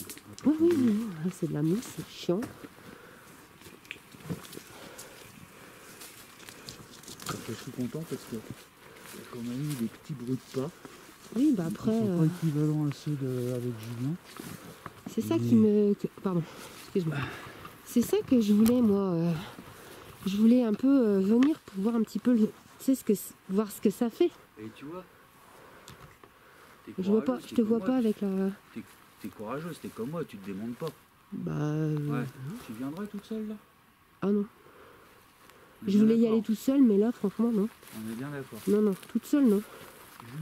[SPEAKER 2] Oui, oui, oui. Là, c'est de la mousse, c'est chiant.
[SPEAKER 3] Je suis content parce que quand on a eu des petits bruits de pas,
[SPEAKER 2] Oui, bah après...
[SPEAKER 3] ils sont pas équivalents à ceux avec Julien.
[SPEAKER 2] c'est ça qui me... Pardon, excuse-moi. C'est ça que je voulais, moi. Je voulais un peu venir pour voir un petit peu, tu sais, voir ce que ça fait.
[SPEAKER 3] Et tu vois,
[SPEAKER 2] Je vois pas, je te vois pas avec la...
[SPEAKER 3] T'es courageuse, t'es comme moi, tu te démontes pas.
[SPEAKER 2] Bah...
[SPEAKER 3] Ouais. Tu viendrais toute seule là?
[SPEAKER 2] Ah non.
[SPEAKER 3] On est
[SPEAKER 2] Je
[SPEAKER 3] bien
[SPEAKER 2] voulais y
[SPEAKER 3] d'accord.
[SPEAKER 2] aller toute seule, mais là, franchement, non.
[SPEAKER 3] On est bien d'accord.
[SPEAKER 2] Non, non, toute seule, non.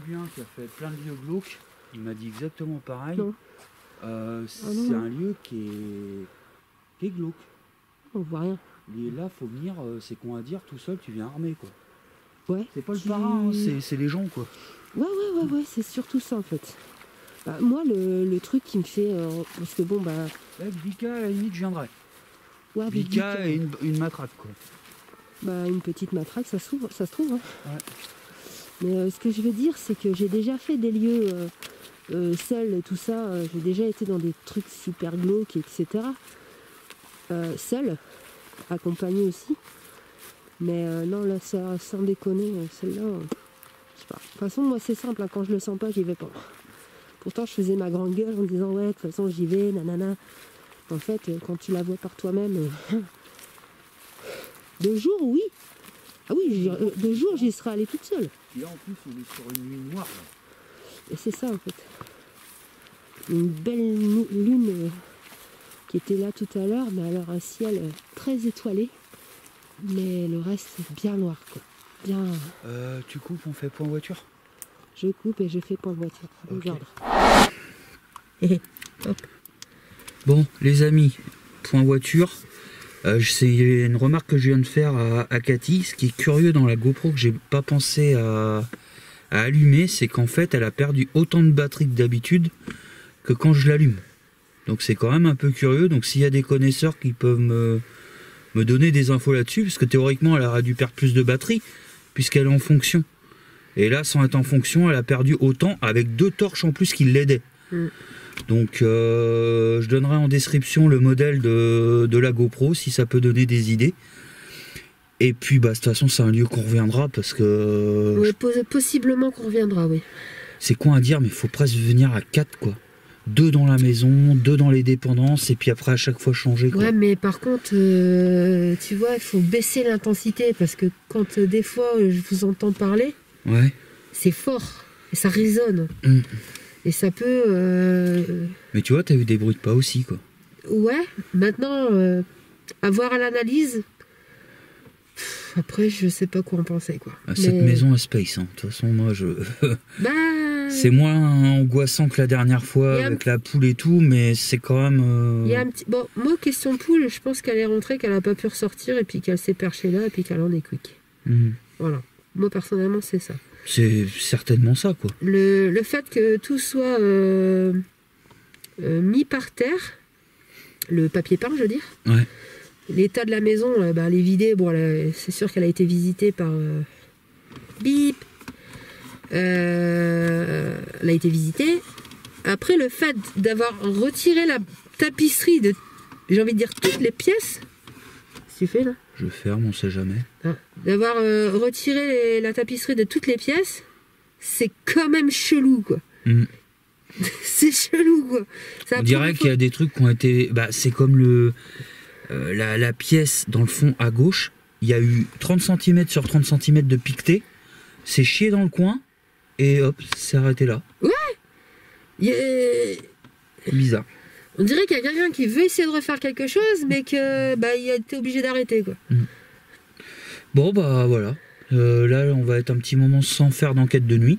[SPEAKER 3] Julien qui a fait plein de lieux glauques, il m'a dit exactement pareil.
[SPEAKER 2] Non.
[SPEAKER 3] C'est
[SPEAKER 2] non.
[SPEAKER 3] un lieu qui est glauque.
[SPEAKER 2] On voit rien.
[SPEAKER 3] Et là, faut venir, c'est con à dire, tout seul, tu viens armé quoi.
[SPEAKER 2] Ouais.
[SPEAKER 3] C'est pas le parrain, hein, c'est les gens quoi.
[SPEAKER 2] Ouais, c'est surtout ça, en fait. Bah, moi, le truc qui me fait... parce que bon, bah...
[SPEAKER 3] Avec Vika, à la limite, je viendrais.
[SPEAKER 2] Ouais, avec
[SPEAKER 3] Vika
[SPEAKER 2] Vic,
[SPEAKER 3] et une matraque quoi.
[SPEAKER 2] bah, une petite matraque, ça se trouve. Hein.
[SPEAKER 3] Ouais.
[SPEAKER 2] Mais ce que je veux dire, c'est que j'ai déjà fait des lieux seuls et tout ça. J'ai déjà été dans des trucs super glauques, etc. Seul, accompagné aussi. Mais non, là, ça, sans déconner, celle-là, je sais pas. De toute façon, moi, c'est simple. Hein, quand je le sens pas, j'y vais pas. Pourtant, je faisais ma grande gueule en disant, ouais, de toute façon, j'y vais, nanana. En fait, quand tu la vois par toi-même... de jour, oui. Ah oui, de jour, j'y serais allée toute seule.
[SPEAKER 3] Et là en plus, on est sur une nuit noire. Là.
[SPEAKER 2] Et c'est ça, en fait. Une belle lune qui était là tout à l'heure, mais alors un ciel très étoilé. Mais le reste, bien noir, quoi. Bien...
[SPEAKER 3] Tu coupes, on fait point voiture.
[SPEAKER 2] Je coupe et je fais point de voiture.
[SPEAKER 3] Ok.
[SPEAKER 2] Regarde.
[SPEAKER 3] Bon, les amis, point voiture. C'est une remarque que je viens de faire à Cathy. Ce qui est curieux dans la GoPro que j'ai pas pensé à allumer, c'est qu'en fait elle a perdu autant de batterie que d'habitude que quand je l'allume. Donc c'est quand même un peu curieux. Donc s'il y a des connaisseurs qui peuvent me donner des infos là-dessus, parce que théoriquement elle aurait dû perdre plus de batterie puisqu'elle est en fonction. Et là, sans être en fonction, elle a perdu autant avec 2 torches en plus qui l'aidaient. Donc je donnerai en description le modèle de la GoPro si ça peut donner des idées. Et puis bah de toute façon c'est un lieu qu'on reviendra parce que...
[SPEAKER 2] Ouais, possiblement qu'on reviendra, oui.
[SPEAKER 3] C'est con à dire mais il faut presque venir à 4 quoi. 2 dans la maison, 2 dans les dépendances et puis après à chaque fois changer quoi.
[SPEAKER 2] Ouais mais par contre tu vois il faut baisser l'intensité parce que quand des fois je vous entends parler,
[SPEAKER 3] Ouais.
[SPEAKER 2] c'est fort et ça résonne. Et ça peut...
[SPEAKER 3] Mais tu vois t'as eu des bruits de pas aussi quoi.
[SPEAKER 2] Ouais, maintenant avoir à l'analyse, après je sais pas quoi en penser quoi.
[SPEAKER 3] Cette maison à Space, hein. De toute façon moi je...
[SPEAKER 2] Bah...
[SPEAKER 3] C'est moins angoissant que la dernière fois avec la poule et tout, mais c'est quand même...
[SPEAKER 2] Il y a un petit... Bon, moi, question poule, je pense qu'elle est rentrée, qu'elle a pas pu ressortir, et puis qu'elle s'est perchée là, et puis qu'elle en est quick. Voilà. Moi, personnellement, c'est ça.
[SPEAKER 3] C'est certainement ça, quoi.
[SPEAKER 2] Le fait que tout soit mis par terre, le papier peint, je veux dire.
[SPEAKER 3] Ouais.
[SPEAKER 2] L'état de la maison, bah, elle est vidée. Bon, c'est sûr qu'elle a été visitée par... Bip. Elle a été visitée. Après, le fait d'avoir retiré la tapisserie de, j'ai envie de dire, toutes les pièces. Qu'est-ce que tu fais là?
[SPEAKER 3] Je ferme, on sait jamais.
[SPEAKER 2] D'avoir retiré la tapisserie de toutes les pièces, c'est quand même chelou, quoi. C'est chelou, quoi.
[SPEAKER 3] On dirait qu'il y a des trucs qui ont été... Bah, c'est comme la pièce dans le fond à gauche. Il y a eu 30 cm sur 30 cm de piqueté. C'est chié dans le coin. Et hop, c'est arrêté là.
[SPEAKER 2] Ouais.
[SPEAKER 3] Bizarre.
[SPEAKER 2] On dirait qu'il y a quelqu'un qui veut essayer de refaire quelque chose, mais que bah, il a été obligé d'arrêter, quoi.
[SPEAKER 3] Bon bah voilà. Là on va être un petit moment sans faire d'enquête de nuit.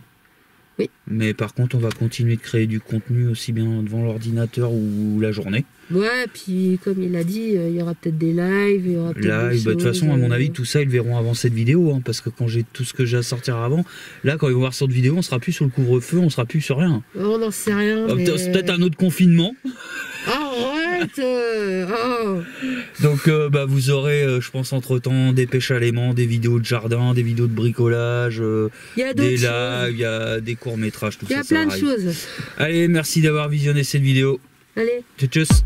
[SPEAKER 2] Oui.
[SPEAKER 3] Mais par contre on va continuer de créer du contenu aussi bien devant l'ordinateur ou la journée.
[SPEAKER 2] Ouais, puis comme il a dit, il y aura peut-être des lives, il y aura peut-être des
[SPEAKER 3] De toute
[SPEAKER 2] choses,
[SPEAKER 3] façon, à mon avis, tout ça, ils verront avant cette vidéo, hein, parce que quand j'ai tout ce que j'ai à sortir avant, là, quand ils vont voir cette vidéo, on sera plus sur le couvre-feu, on sera plus sur rien.
[SPEAKER 2] On n'en sait rien.
[SPEAKER 3] C'est peut-être un autre confinement.
[SPEAKER 2] Arrête.
[SPEAKER 3] Donc, vous aurez, je pense, entre-temps, des pêches à l'aimant, des vidéos de jardin, des vidéos de bricolage, des lives, il y a des courts-métrages, tout ça.
[SPEAKER 2] Il y a plein de choses.
[SPEAKER 3] Allez, merci d'avoir visionné cette vidéo.
[SPEAKER 2] Allez.
[SPEAKER 3] Tchuss.